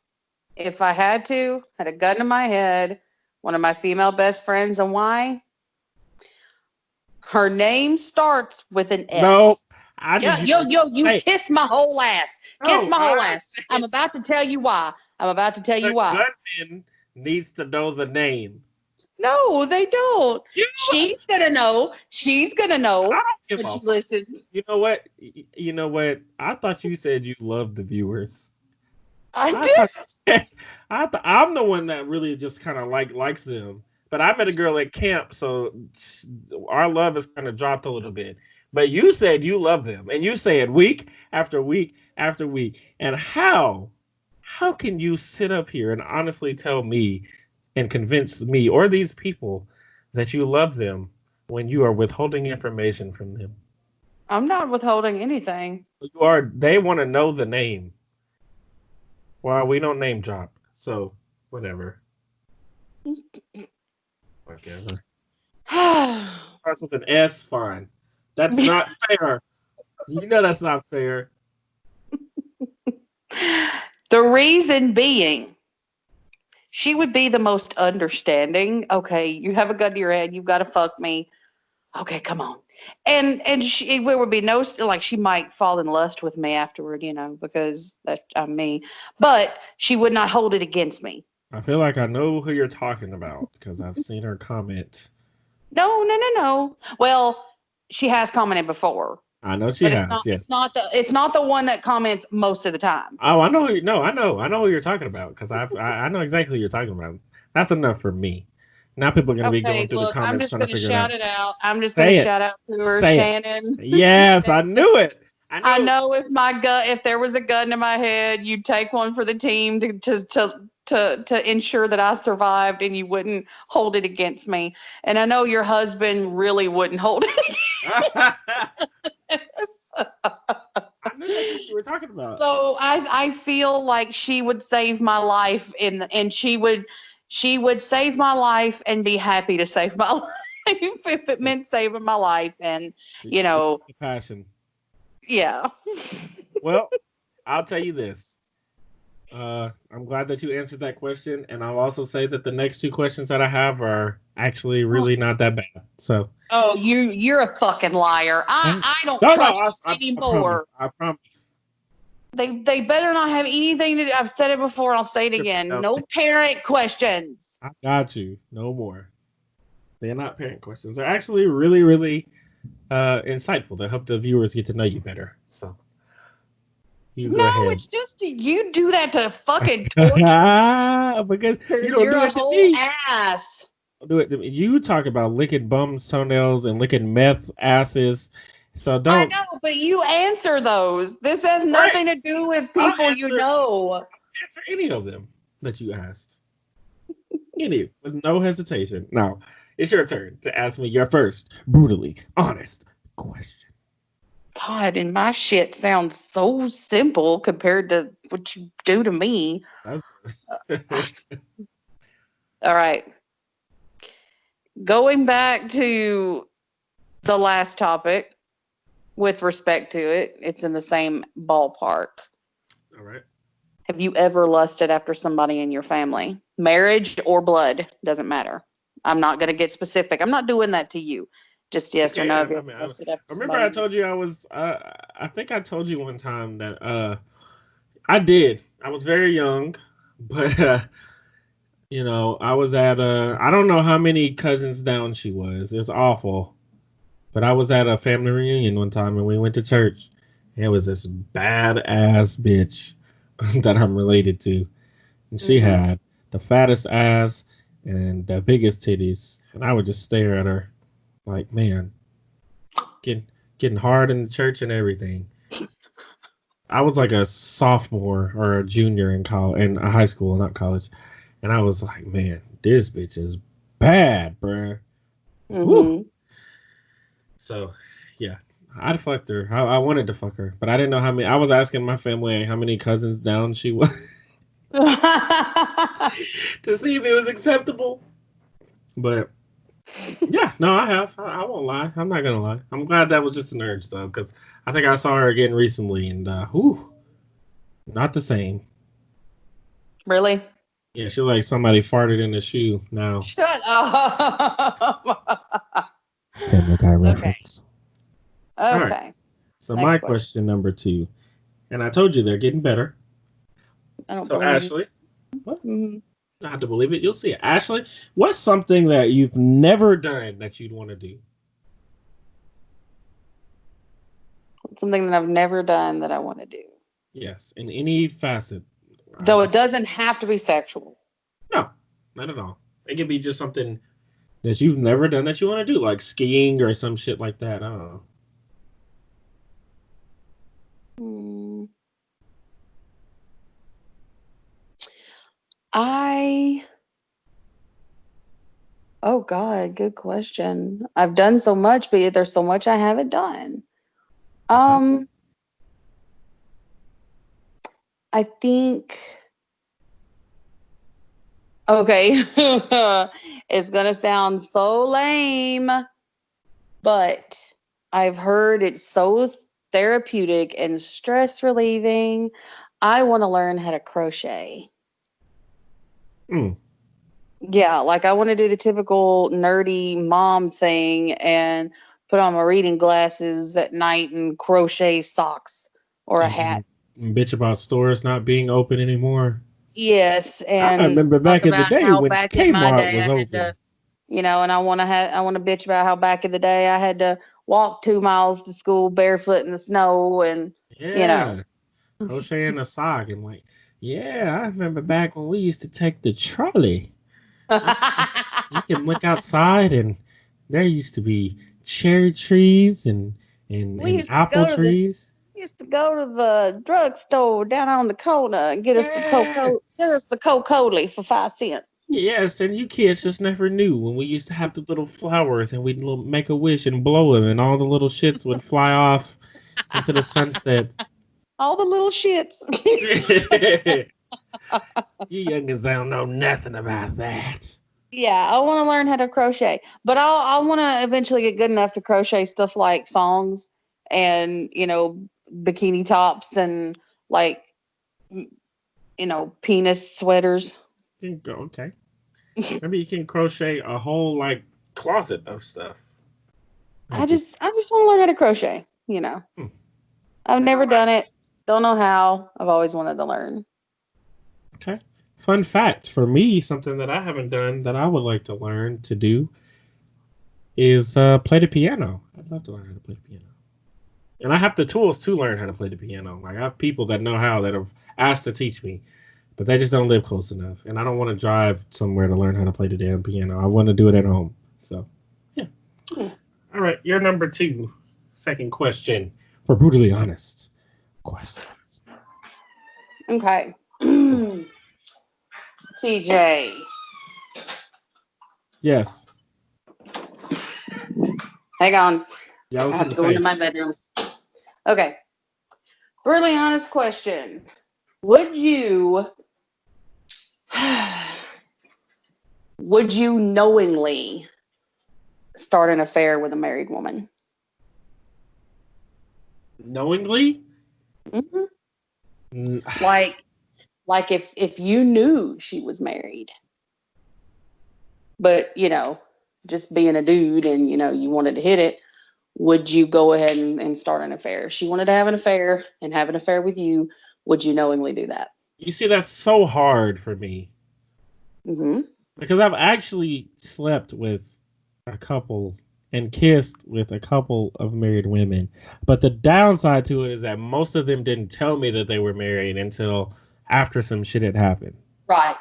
If I had a gun to my head, one of my female best friends, and why? Her name starts with an No, S. I Yo, need you yo, to yo, you say. kiss my whole ass. Kiss No, my whole I ass. I'm about to tell you why. I'm about to tell the you why. gunman needs to know the name. No, they don't. You, She's gonna know. She's gonna I know don't give when a she fuck. listens. You know what? You know what? I thought you said you loved the viewers. I I did. thought I'm the one that really just kind of likes them. But I met a girl at camp, so our love has kind of dropped a little bit. But you said you love them, and you say it week after week after week. And how can you sit up here and honestly tell me and convince me or these people that you love them when you are withholding information from them? I'm not withholding anything. You are. They want to know the name. Well, we don't name drop, so whatever. Whatever. Starts with an S. Fine. That's not fair. You know that's not fair. The reason being, she would be the most understanding. Okay, you have a gun to your head. You've got to fuck me. Okay, come on. And she, there would be no, like, she might fall in lust with me afterward, because I'm me. But she would not hold it against me. I feel like I know who you're talking about because I've seen her comment. No, no, no, no. Well, she has commented before. I know she But has. Yes. it's not the one that comments most of the time. Oh, I know. No, I know who you're talking about because I know exactly who you're talking about. That's enough for me. Now people are gonna be going Okay, through the look, I'm comments just trying to gonna figure it shout out. it out. I'm just Say gonna it. shout out to her, Say it. Shannon. Yes, I knew it. I know if there was a gun to my head, you'd take one for the team to ensure that I survived, and you wouldn't hold it against me. And I know your husband really wouldn't hold it. I knew that's what you were talking about. So I feel like she would save my life, and she would save my life and be happy to save my life if it meant saving my life. And Passion. yeah. Well, I'll tell you this. I'm glad that you answered that question, and I'll also say that the next two questions that I have are actually really not that bad. So. Oh, you're a fucking liar. I don't trust you anymore. I promise. They better not have anything to do. I've said it before, and I'll say it again. No parent questions. I got you. No more. They're not parent questions. They're actually really, really insightful. They help the viewers get to know you better. So you go ahead. It's just you do that to fucking torture because you don't you're do a it to whole me. ass. Do it to me. You talk about licking bums' toenails and licking meth asses. So don't. I know, but you answer those. This has nothing to do with people you know. Answer any of them that you asked. Any, with no hesitation. Now, it's your turn to ask me your first brutally honest question. God, and my shit sounds so simple compared to what you do to me. All right. Going back to the last topic, with respect to it, it's in the same ballpark. All right. Have you ever lusted after somebody in your family? Marriage or blood, doesn't matter. I'm not going to get specific. I'm not doing that to you. Just yes or no. Remember I told you I was, I think I told you one time that I did. I was very young, but, I was at, I don't know how many cousins down she was. It was awful. But I was at a family reunion one time and we went to church. And it was this badass bitch that I'm related to. And she had the fattest ass and the biggest titties. And I would just stare at her like, man, getting hard in the church and everything. I was like a sophomore or a junior in college, in high school, not college. And I was like, man, this bitch is bad, bruh. So, yeah, I'd fucked her. I wanted to fuck her, but I didn't know how many. I was asking my family how many cousins down she was to see if it was acceptable. But yeah, no, I have. I won't lie. I'm not gonna lie. I'm glad that was just an urge though, because I think I saw her again recently, and not the same. Really? Yeah, she like somebody farted in the shoe. Now. Shut up. Family Guy reference. Okay. Right. So next my question number 2, and I told you they're getting better. I don't so believe Ashley, what? I have to believe it. You'll see it. Ashley, what's something that you've never done that you'd want to do? Something that I've never done that I want to do. Yes, in any facet. Though it doesn't have to be sexual. No, not at all. It can be just something that you've never done that you want to do, like skiing or some shit like that. I don't know. Hmm. I Oh God, good question. I've done so much, but yet there's so much I haven't done. Okay. Um, I think okay. It's gonna sound so lame, but I've heard it's so therapeutic and stress relieving. I want to learn how to crochet. Mm. Yeah, like I want to do the typical nerdy mom thing and put on my reading glasses at night and crochet socks or a hat. And bitch about stores not being open anymore. Yes, I and remember talk back in the about day how when back in my Kmart day was I had to, open. and I want to bitch about how back in the day I had to walk 2 miles to school barefoot in the snow and you know. Yeah. Crocheting a sock and like, yeah, I remember back when we used to take the trolley. I, you can look outside and there used to be cherry trees we and used to apple go to this trees. used to go to the drugstore down on the corner and Yeah. get us the Coca-Cola for 5 cents. Yes, and you kids just never knew when we used to have the little flowers and we'd make a wish and blow them and all the little shits would fly off into the sunset. All the little shits. You youngins don't know nothing about that. Yeah, I want to learn how to crochet, but I want to eventually get good enough to crochet stuff like thongs and bikini tops and like m- penis sweaters. You can go, okay. Maybe you can crochet a whole like closet of stuff. Like you, I just want to learn how to crochet. hmm. I've never All right. done it. Don't know how. I've always wanted to learn. Okay. Fun fact for me, something that I haven't done that I would like to learn to do is play the piano. I'd love to learn how to play the piano. And I have the tools to learn how to play the piano. Like I have people that know how that have asked to teach me, but they just don't live close enough. And I don't want to drive somewhere to learn how to play the damn piano. I want to do it at home. So, yeah. Hmm. All right, you're number two. Second question for brutally honest questions. Okay. TJ, Yes. hang on. Yeah, I I was have gonna to go into say. my bedroom. Okay. Really honest question. Would you would you knowingly start an affair with a married woman? Knowingly? Hmm. N- Like if you knew she was married, but just being a dude and you wanted to hit it, would you go ahead and start an affair? If she wanted to have an affair and have an affair with you, would you knowingly do that? You see, that's so hard for me Hmm. because I've actually slept with a couple and kissed with a couple of married women. But the downside to it is that most of them didn't tell me that they were married until after some shit had happened. Right.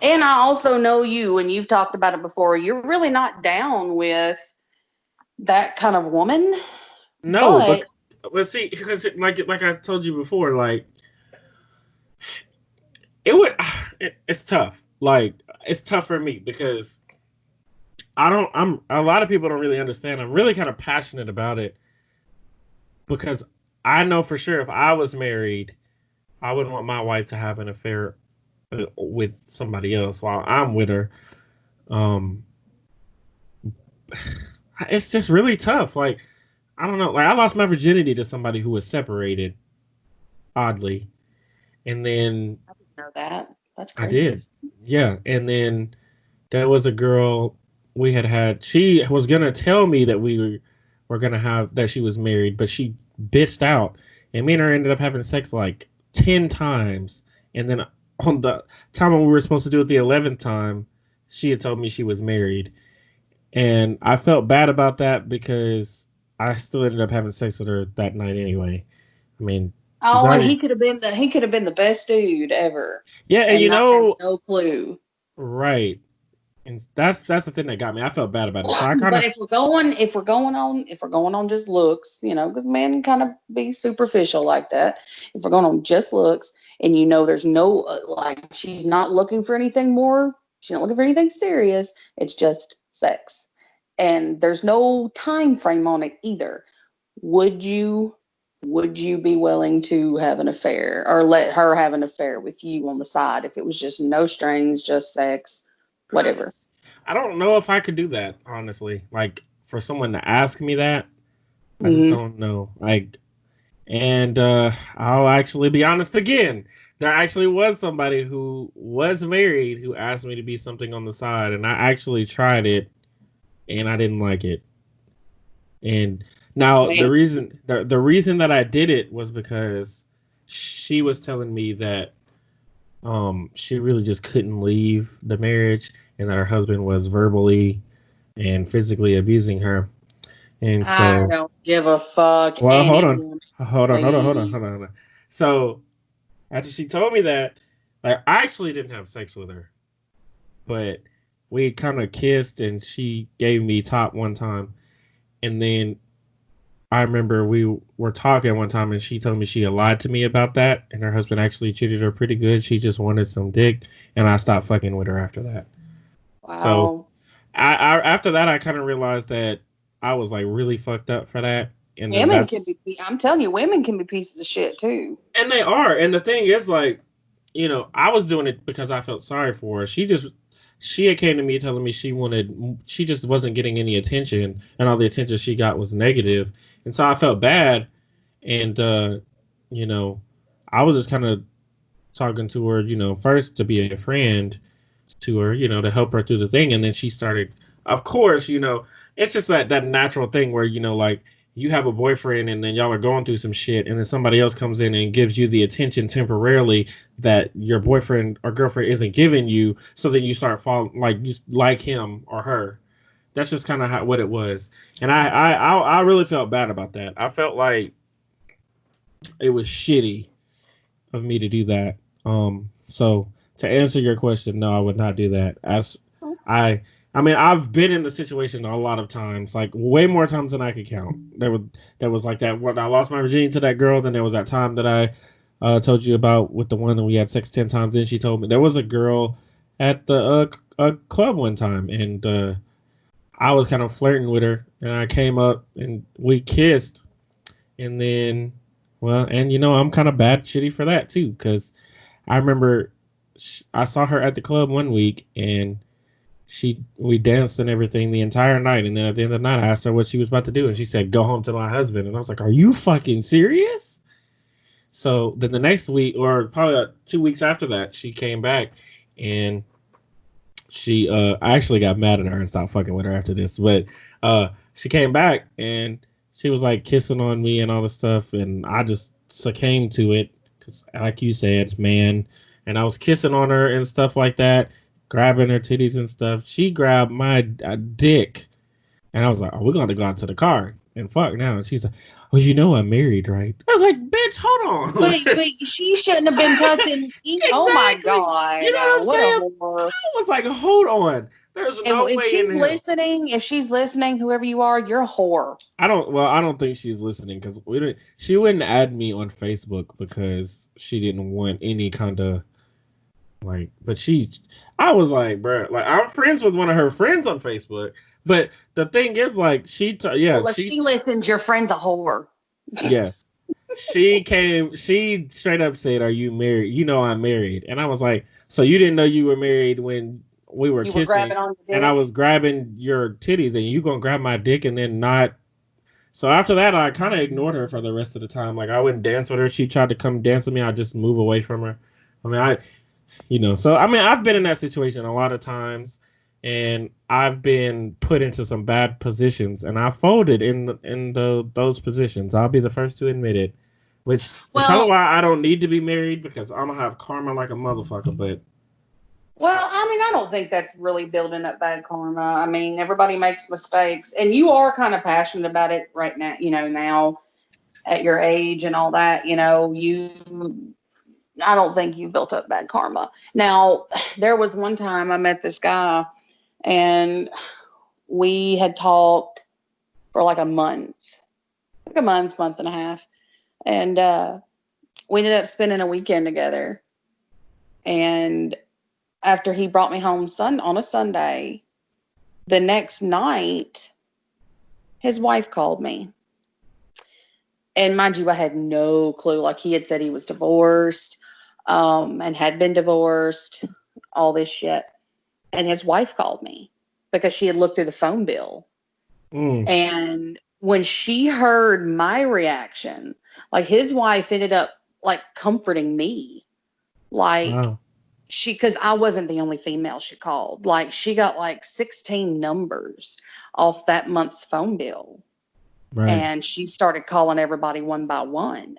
And I also know you, and you've talked about it before. You're really not down with that kind of woman, No, but but let's see, because like I told you before, like it would, it's tough. Like it's tough for me because I don't. I'm a lot of people don't really understand. I'm really kind of passionate about it because I know for sure if I was married, I wouldn't want my wife to have an affair with somebody else while I'm with her. Um, it's just really tough. Like I don't know. Like I lost my virginity to somebody who was separated, oddly, and then I didn't know that. That's I crazy. did. Yeah, and then there was a girl we had. She was gonna tell me that were gonna have that she was married, but she bitched out, and me and her ended up having sex like 10 times. And then on the time when we were supposed to do it the 11th time, she had told me she was married, and I felt bad about that because I still ended up having sex with her that night anyway. I mean, she's Oh, and already he could have been the best dude ever yeah, and and not have no clue. right. And that's the thing that got me. I felt bad about it. So I kind But of if we're going on just looks, because men kind of be superficial like that. If we're going on just looks, and there's no like she's not looking for anything more, she's not looking for anything serious. It's just sex, and there's no time frame on it either. Would you would you be willing to have an affair or let her have an affair with you on the side if it was just no strings, just sex, whatever? I don't know if I could do that, honestly. Like for someone to ask me that, I just Mm-hmm. don't know. Like and I'll actually be honest again. There actually was somebody who was married who asked me to be something on the side, and I actually tried it and I didn't like it. And now Man, the reason that I did it was because she was telling me that she really just couldn't leave the marriage and that her husband was verbally and physically abusing her. And I so, don't give a fuck well, hold on. anymore. Hold on. So, after she told me that, like, I actually didn't have sex with her, but we kind of kissed and she gave me top one time. And then I remember we were talking one time and she told me she had lied to me about that and her husband actually treated her pretty good. She just wanted some dick and I stopped fucking with her after that. So Wow. I after that I kind of realized that I was like really fucked up for that. And then Women can that's be, I'm telling you, women can be pieces of shit too. and they are. And the thing is like, I was doing it because I felt sorry for her. She had came to me telling me she just wasn't getting any attention and all the attention she got was negative. And so I felt bad and you know, I was just kind of talking to her, first to be a friend to her, to help her through the thing, and then she started. Of course, it's just that natural thing where like you have a boyfriend and then y'all are going through some shit, and then somebody else comes in and gives you the attention temporarily that your boyfriend or girlfriend isn't giving you, so then you start falling like you like him or her. That's just kind of what it was, and I really felt bad about that. I felt like it was shitty of me to do that. So to answer your question, no, I would not do that. As I, I mean, I've been in the situation a lot of times, like way more times than I could count. There was like that when I lost my virginity to that girl. Then there was that time that I told you about with the one that we had sex 10 times. Then she told me there was a girl at the club one time, and I was kind of flirting with her, and I came up and we kissed, and then, well, and I'm kind of bad shitty for that too, because I remember I saw her at the club one week and we danced and everything the entire night. And then at the end of the night, I asked her what she was about to do. And she said, go home to my husband. And I was like, are you fucking serious? So then the next week, or probably 2 weeks after that, she came back and I actually got mad at her and stopped fucking with her after this. But she came back and she was like kissing on me and all this stuff. And I just succumbed to it because, like you said, man. And I was kissing on her and stuff like that, grabbing her titties and stuff. She grabbed my dick. And I was like, oh, we're going to go out to the car and fuck now. And she's like, well, I'm married, right? I was like, bitch, hold on. But she shouldn't have been touching. Oh my Exactly. You God, know what I'm what a saying? whore! I was like, hold on. There's And no way in hell. if she's listening, whoever you are, you're a whore. I don't think she's listening because she wouldn't add me on Facebook because she didn't want any kind of like, but I was like, bro, like I'm friends with one of her friends on Facebook. But the thing is, like, Well, if she listens, your friend's a whore. yes. She straight up said, are you married? I'm married. And I was like, so you didn't know you were married when we were You were kissing grabbing on your and I dick. was grabbing your titties and you gonna grab my dick and then not. So after that, I kind of ignored her for the rest of the time. Like I wouldn't dance with her. She tried to come dance with me. I just move away from her. I mean, so I mean, I've been in that situation a lot of times, and I've been put into some bad positions, and I folded in those positions. I'll be the first to admit it. Which is kind of Well, why I don't need to be married because I'm gonna have karma like a motherfucker. But I mean, I don't think that's really building up bad karma. I mean, everybody makes mistakes, and you are kind of passionate about it right now. Now at your age and all that. I don't think you built up bad karma. Now, there was one time I met this guy And we had talked for like a month, month and a half. And we ended up spending a weekend together. And after he brought me home on a Sunday, the next night, his wife called me. And mind you, I had no clue. Like, he had said he was divorced, and had been divorced, all this shit. And his wife called me because she had looked through the phone bill. And when she heard my reaction, like, his wife ended up like comforting me. Like, Wow. because I wasn't the only female she called. Like, she got like 16 numbers off that month's phone bill. Right. And she started calling everybody one by one.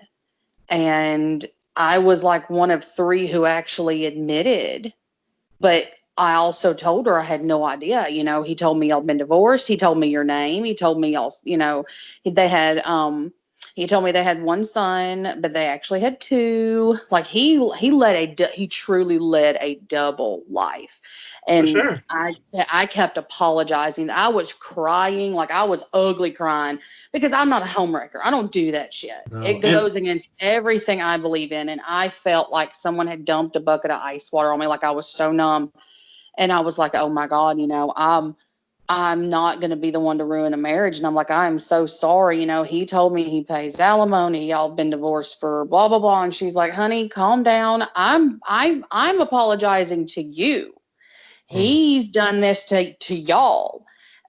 And I was like one of 3 who actually admitted. But I also told her I had no idea. You know, he told me I'd been divorced. He told me your name. He told me also, you know, they had he told me they had 1 son, but they actually had 2. Like, he truly led a double life. And For sure. I kept apologizing. I was crying, like I was ugly crying, because I'm not a homewrecker. I don't do that shit. No. It goes against everything I believe in. And I felt like someone had dumped a bucket of ice water on me. Like, I was so numb. And I was like, oh my God, you know, I'm not going to be the one to ruin a marriage. And I'm like, I'm so sorry. You know, he told me he pays alimony. Y'all been divorced for blah, blah, blah. And she's like, honey, calm down. I'm apologizing to you. He's done this to y'all.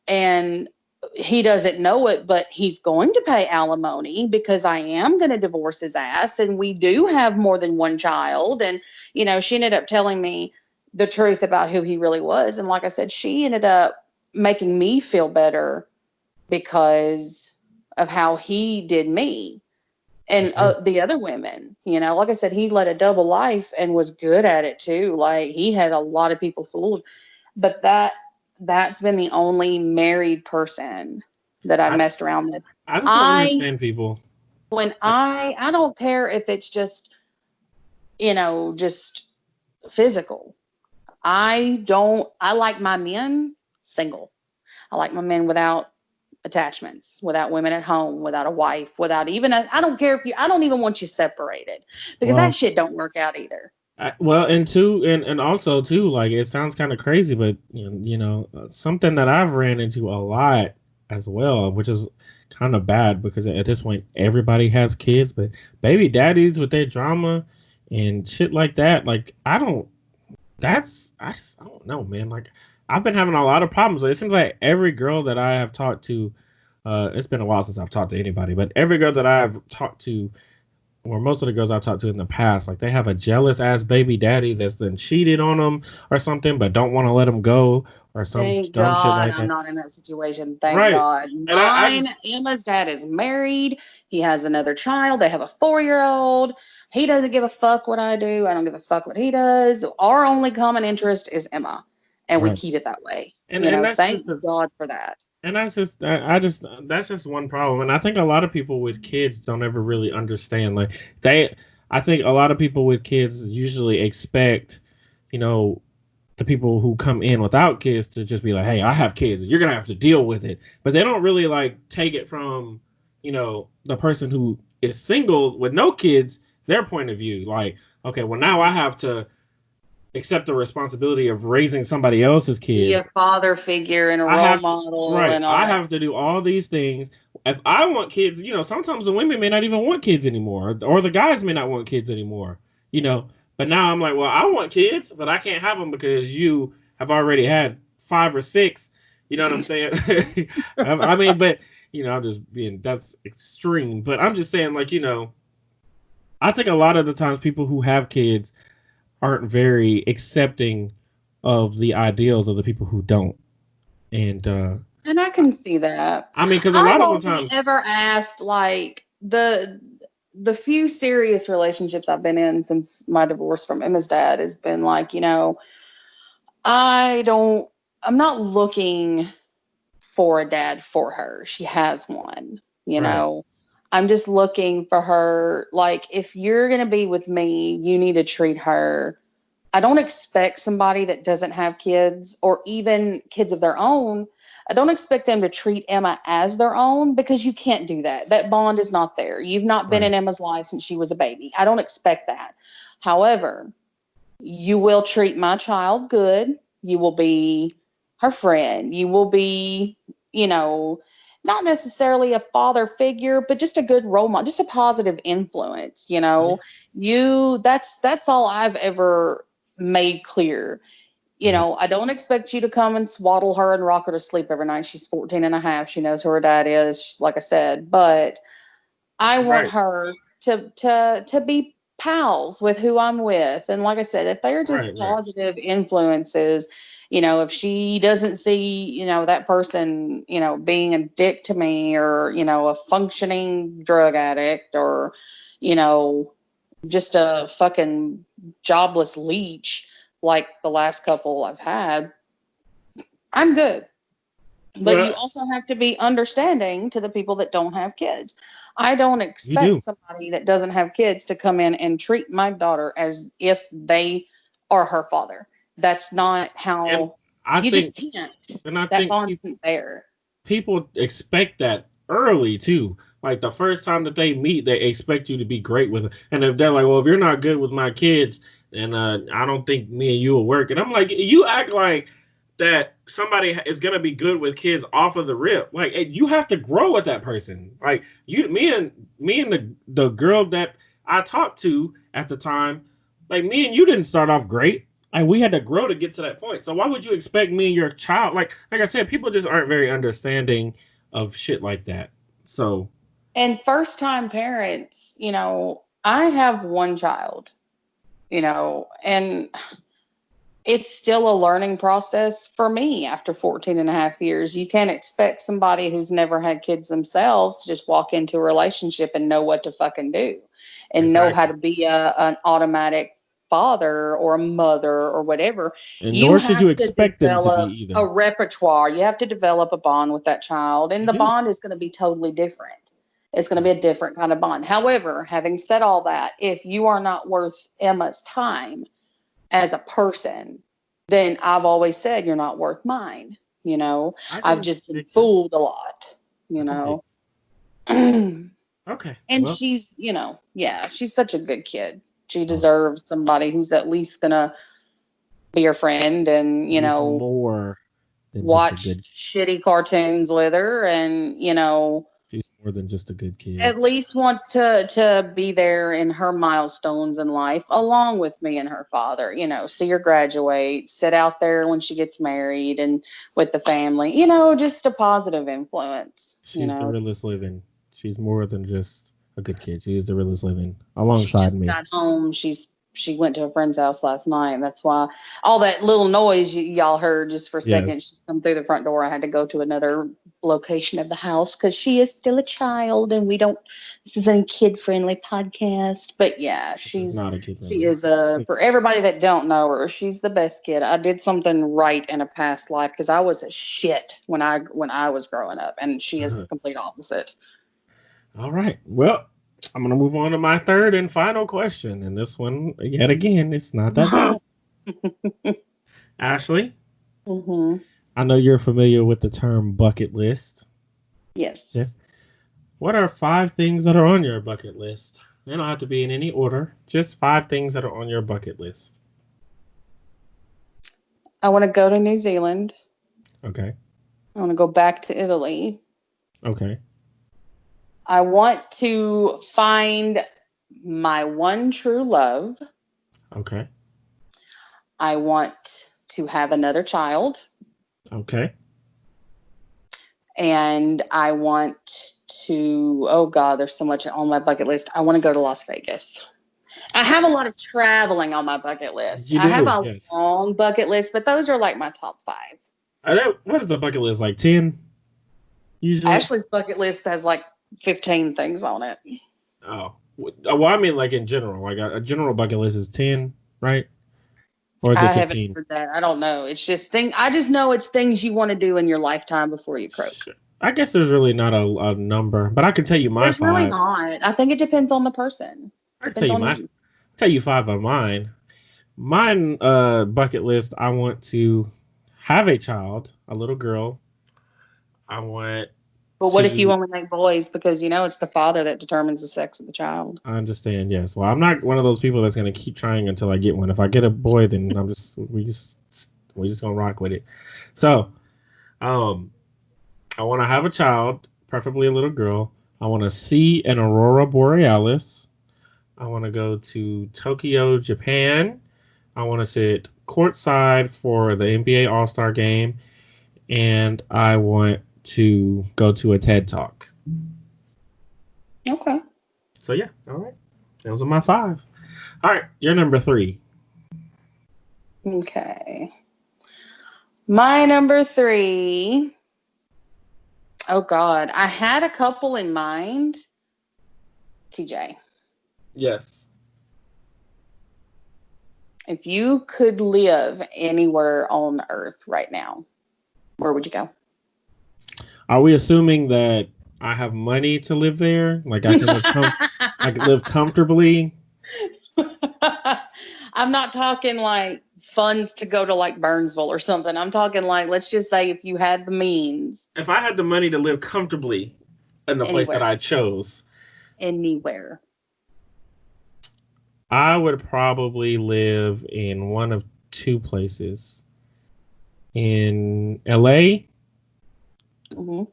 And he doesn't know it, but he's going to pay alimony because I am going to divorce his ass. And we do have more than 1 child. And, you know, she ended up telling me the truth about who he really was. And like I said, she ended up making me feel better because of how he did me. And the other women, you know, like I said, he led a double life and was good at it too. Like, he had a lot of people fooled. But that's been the only married person that I've messed around with. I just don't understand people. When I don't care if it's just, you know, just physical. I like my men single. I like my men without attachments, without women at home, without a wife, without even I don't care if I don't even want you separated, because that shit don't work out either. And also too, like, it sounds kind of crazy, but you know, something that I've ran into a lot as well, which is kind of bad because at this point everybody has kids, but baby daddies with their drama and shit like that, like, I don't know, man. Like, I've been having a lot of problems. It seems like every girl that I have talked to, it's been a while since I've talked to anybody, but every girl that I've talked to, or most of the girls I've talked to in the past, like, they have a jealous ass baby daddy that's then cheated on them or something, but don't want to let them go or some Thank dumb shit God like I'm that. not in that situation. Thank Right. God. And Emma's dad is married. He has another child. They have a 4-year-old. He doesn't give a fuck what I do. I don't give a fuck what he does. Our only common interest is Emma, and we keep it that way. And you know, that's thank just God for that. and that's just that's just one problem. And I think a lot of people with kids don't ever really understand. Like, I think a lot of people with kids usually expect, you know, the people who come in without kids to just be like, hey, I have kids, you're gonna have to deal with it. But they don't really like take it from, you know, the person who is single with no kids, their point of view. Like, okay, well, now I have to accept the responsibility of raising somebody else's Be kids. a father figure and a role model and all I that. have to do all these things. If I want kids, you know, sometimes the women may not even want kids anymore, or the guys may not want kids anymore, you know. But now I'm like, well, I want kids, but I can't have them because you have already had 5 or 6. You know what I'm saying? I mean, but, you know, I'm just being, that's extreme. But I'm just saying, like, you know, I think a lot of the times people who have kids aren't very accepting of the ideals of the people who don't. And I can see that. I mean, because a I've lot of the only times, ever asked, like, the few serious relationships I've been in since my divorce from Emma's dad has been like, you know, I'm not looking for a dad for her. She has one, you right, know. I'm just looking for her. Like, if you're going to be with me, you need to treat her I don't expect somebody that doesn't have kids or even kids of their own. I don't expect them to treat Emma as their own because you can't do that. That bond is not there. You've not been in Right. Emma's life since she was a baby. I don't expect that. However, you will treat my child good. You will be her friend. You will be, you know, not necessarily a father figure, but just a good role model, just a positive influence, Yeah. that's all I've ever made clear. Right. I don't expect you to come and swaddle her and rock her to sleep every night. She's 14 and a half. She knows who her dad is, like I said, but I want Right. her to be pals with who I'm with. And like I said, if they're just Right. Right. positive influences, if she doesn't see, that person, being a dick to me or, a functioning drug addict or, you know, just a fucking jobless leech like the last couple I've had, I'm good. But you Well, also have to be understanding to the people that don't have kids. I don't you do. expect somebody that doesn't have kids to come in and treat my daughter as if they are her father. That's not And how I you just think, can't. and I That think bond isn't there. people expect that early too. Like the first time that they meet, they expect you to be great with it. And if they're like, "Well, if you're not good with my kids, then I don't think me and you will work." And I'm like, "You act like that somebody is gonna be good with kids off of the rip. Like you have to grow with that person. Like me and the girl that I talked to at the time, like me and you didn't start off great. Like we had to grow to get to that point. So why would you expect me and your child? Like I said, people just aren't very understanding of shit like that. So And first time parents, I have one child, and it's still a learning process for me after 14 and a half years. You can't expect somebody who's never had kids themselves to just walk into a relationship and know what to fucking do and know how exactly, to be an automatic father or a mother or whatever. and You nor should you have to expect them to be develop a either. repertoire. You have to develop a bond with that child, and You the do. bond is going to be totally different. It's going to Right. be a different kind of bond. However, having said all that, if you are not worth Emma's time as a person, then I've always said you're not worth mine. I I've can just been dig that. fooled a lot, you I can dig. know. And Okay. Well, she's, yeah, she's such a good kid. She oh, deserves somebody who's at least gonna be her friend and, she's more than just a watch good. shitty cartoons with her and, She's more than just a good kid. at least wants to be there in her milestones in life along with me and her father, see her graduate, sit out there when she gets married and with the family, just a positive influence, She's the realest living. She's more than just a good kid. She is the realest living She alongside just me. got home. She went to a friend's house last night. And that's why all that little noise y'all heard just for a second. Yes. She come through the front door. I had to go to another location of the house because she is still a child, and we don't. This is a kid friendly podcast. But yeah, This is not a kid she friendly. is for everybody that don't know her, she's the best kid. I did something right in a past life because I was a shit when I was growing up, and she is the complete opposite. All right. Well, I'm going to move on to my third and final question. And this one, yet again, it's not that hard. Ashley, Hmm. I know you're familiar with the term bucket list. Yes. Yes. What are 5 things that are on your bucket list? They don't have to be in any order, just 5 things that are on your bucket list. I want to go to New Zealand. Okay. I want to go back to Italy. Okay. I want to find my one true love. Okay. I want to have another child. Okay. And I want oh God, there's so much on my bucket list. I want to go to Las Vegas. I have a lot of traveling on my bucket list. You I have do, a yes. long bucket list, but those are like my top five. What is the bucket list? Like 10 usually? Ashley's bucket list has like 15 things on it. Oh. Well, I mean, like in general. Like a general bucket list is 10, right? Or is it I haven't 15? heard that. I don't know. It's just I just know it's things you want to do in your lifetime before you croak. Sure. I guess there's really not a number, but I can tell you my There's really 5. not. I think it depends on the person. I can tell Depends you on my you. tell you 5 of mine. My bucket list, I want to have a child, a little girl. I want But what if you to only make boys because it's the father that determines the sex of the child? I understand, yes. Well, I'm not one of those people that's gonna keep trying until I get one. If I get a boy, then we just gonna rock with it. So, um, I want to have a child, preferably a little girl. I want to see an aurora borealis. I want to go to Tokyo, Japan. I want to sit courtside for the NBA All Star Game, and I want to go to a TED Talk. Okay. So yeah, all right. Those are my 5. All right, you're number 3. Okay. My number 3. Oh God, I had a couple in mind. TJ, Yes. if you could live anywhere on Earth right now, where would you go? Are we assuming that I have money to live there? Like I can live comfortably? I'm not talking like funds to go to like Burnsville or something. I'm talking like, let's just say if you had the means, If I had the money to live comfortably in the place that anywhere, I chose, anywhere. I would probably live in one of 2 places. In LA Hmm.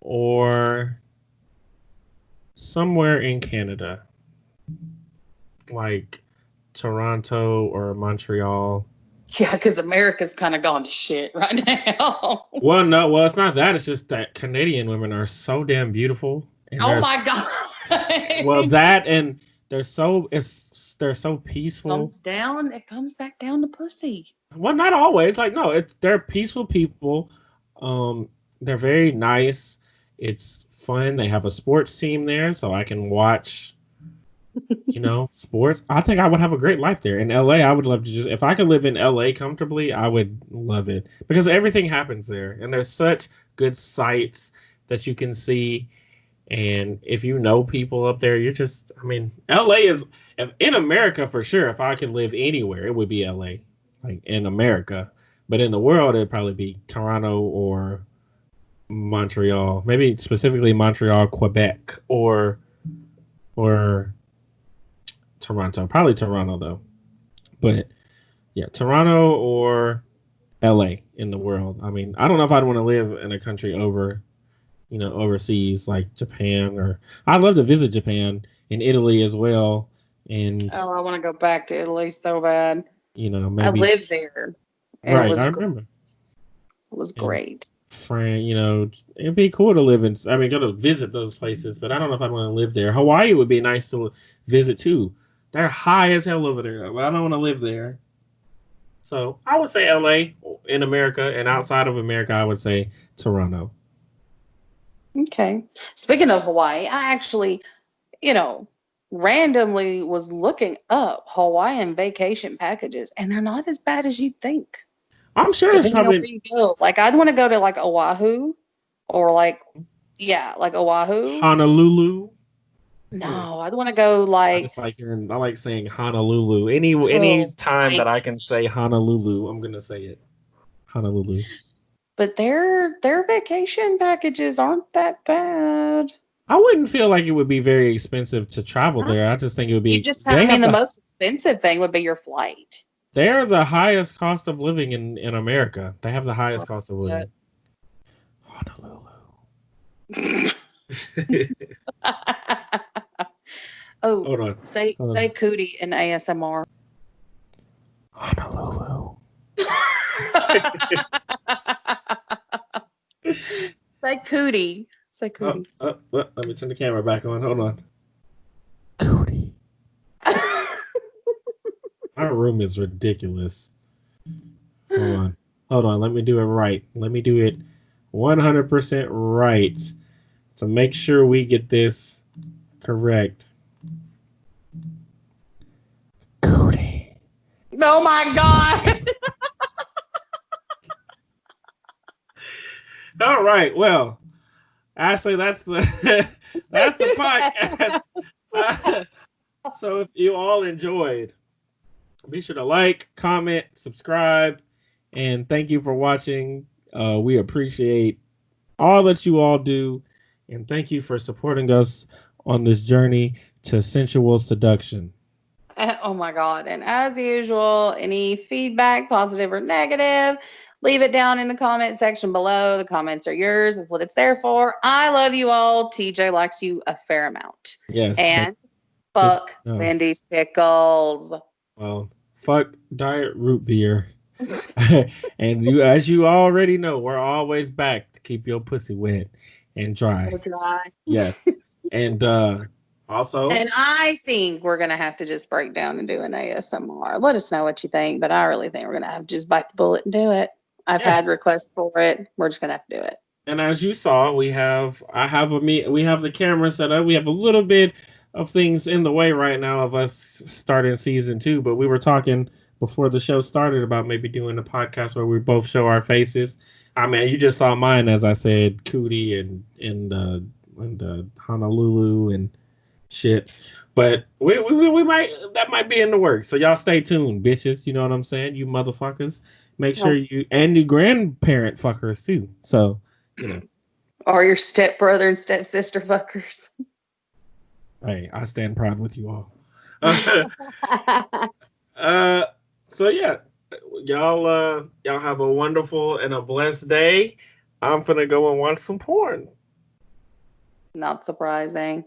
or somewhere in Canada. Like Toronto or Montreal. Yeah, because America's kind of gone to shit right now. Well, no, well, it's not that. It's just that Canadian women are so damn beautiful, and Oh there's my well God. that and they're so peaceful. It comes back down to pussy. Well, not always. Like no, they're peaceful people. They're very nice. It's fun. They have a sports team there, so I can watch sports. I think I would have a great life there. In LA, I would love to if I could live in LA comfortably, I would love it because everything happens there and there's such good sights that you can see. And if you know people up there, LA is in America for sure. If I could live anywhere, it would be LA, like in America. But in the world, it'd probably be Toronto or Montreal, maybe specifically Montreal, Quebec, or Toronto. Probably Toronto though. But yeah, Toronto or LA in the world. I mean, I don't know if I'd want to live in a country overseas like Japan or I'd love to visit Japan and Italy as well. And Oh, I want to go back to Italy so bad. I maybe lived there, and right. I remember. it was And great. France, it'd be cool to live in. I mean, go to visit those places, but I don't know if I'd want to live there. Hawaii would be nice to visit too. They're high as hell over there, but I don't want to live there. So I would say LA in America, and outside of America, I would say Toronto. Okay. Speaking of Hawaii, I actually, you know, randomly was looking up Hawaiian vacation packages, and they're not as bad as you'd think. I'm sure it's Depending on probably where you go. Like, I'd want to go to like Oahu or like Oahu. Honolulu. No, I'd want to go I like just I like saying Honolulu. Any time that I Hawaii. can say Honolulu, I'm gonna say it. Honolulu. But their vacation packages aren't that bad. I wouldn't feel like it would be very expensive to travel Huh? there. I just think it would You be. just have, I mean, the most expensive thing would be your flight. They're the highest cost of living in America. They have the highest cost of Yeah. living. Honolulu. Oh, Hold on. say cootie in ASMR. Honolulu. Say cootie. Say cootie. Let me turn the camera back on. Hold on. Cootie. Our room is ridiculous. Hold on. Let me do it right. Let me do it 100% right to make sure we get this correct. Cootie. Oh my God. All right. Well, Ashley, that's the that's the podcast. So if you all enjoyed Be sure to like, comment, subscribe, and thank you for watching. We appreciate all that you all do, and thank you for supporting us on this journey to sensual seduction. Oh my God. And as usual, any feedback, positive or negative, leave it down in the comment section below. The comments are yours. That's what it's there for. I love you all. TJ likes you a fair amount. Yes, but And just fuck no. Wendy's pickles. Well, fuck diet root beer. And you, as you already know, we're always back to keep your pussy wet and dry. Or dry. Yes. And also, And I think we're going to have to just break down and do an ASMR. Let us know what you think, but I really think we're going to have to just bite the bullet and do it. I've had yes. requests for it. We're just going to have to do it. And as you saw, we have the camera set up. We have a little bit of things in the way right now of us starting season 2, but we were talking before the show started about maybe doing a podcast where we both show our faces. I mean, you just saw mine, as I said, Cootie and Honolulu and shit. But we might, that might be in the works. So y'all stay tuned, bitches. You know what I'm saying? You motherfuckers. Make sure you, and you grandparent fuckers too. So, you know. Or your stepbrother and stepsister fuckers. Hey, I stand proud with you all. Uh, so yeah, y'all have a wonderful and a blessed day. I'm gonna go and watch some porn. Not surprising.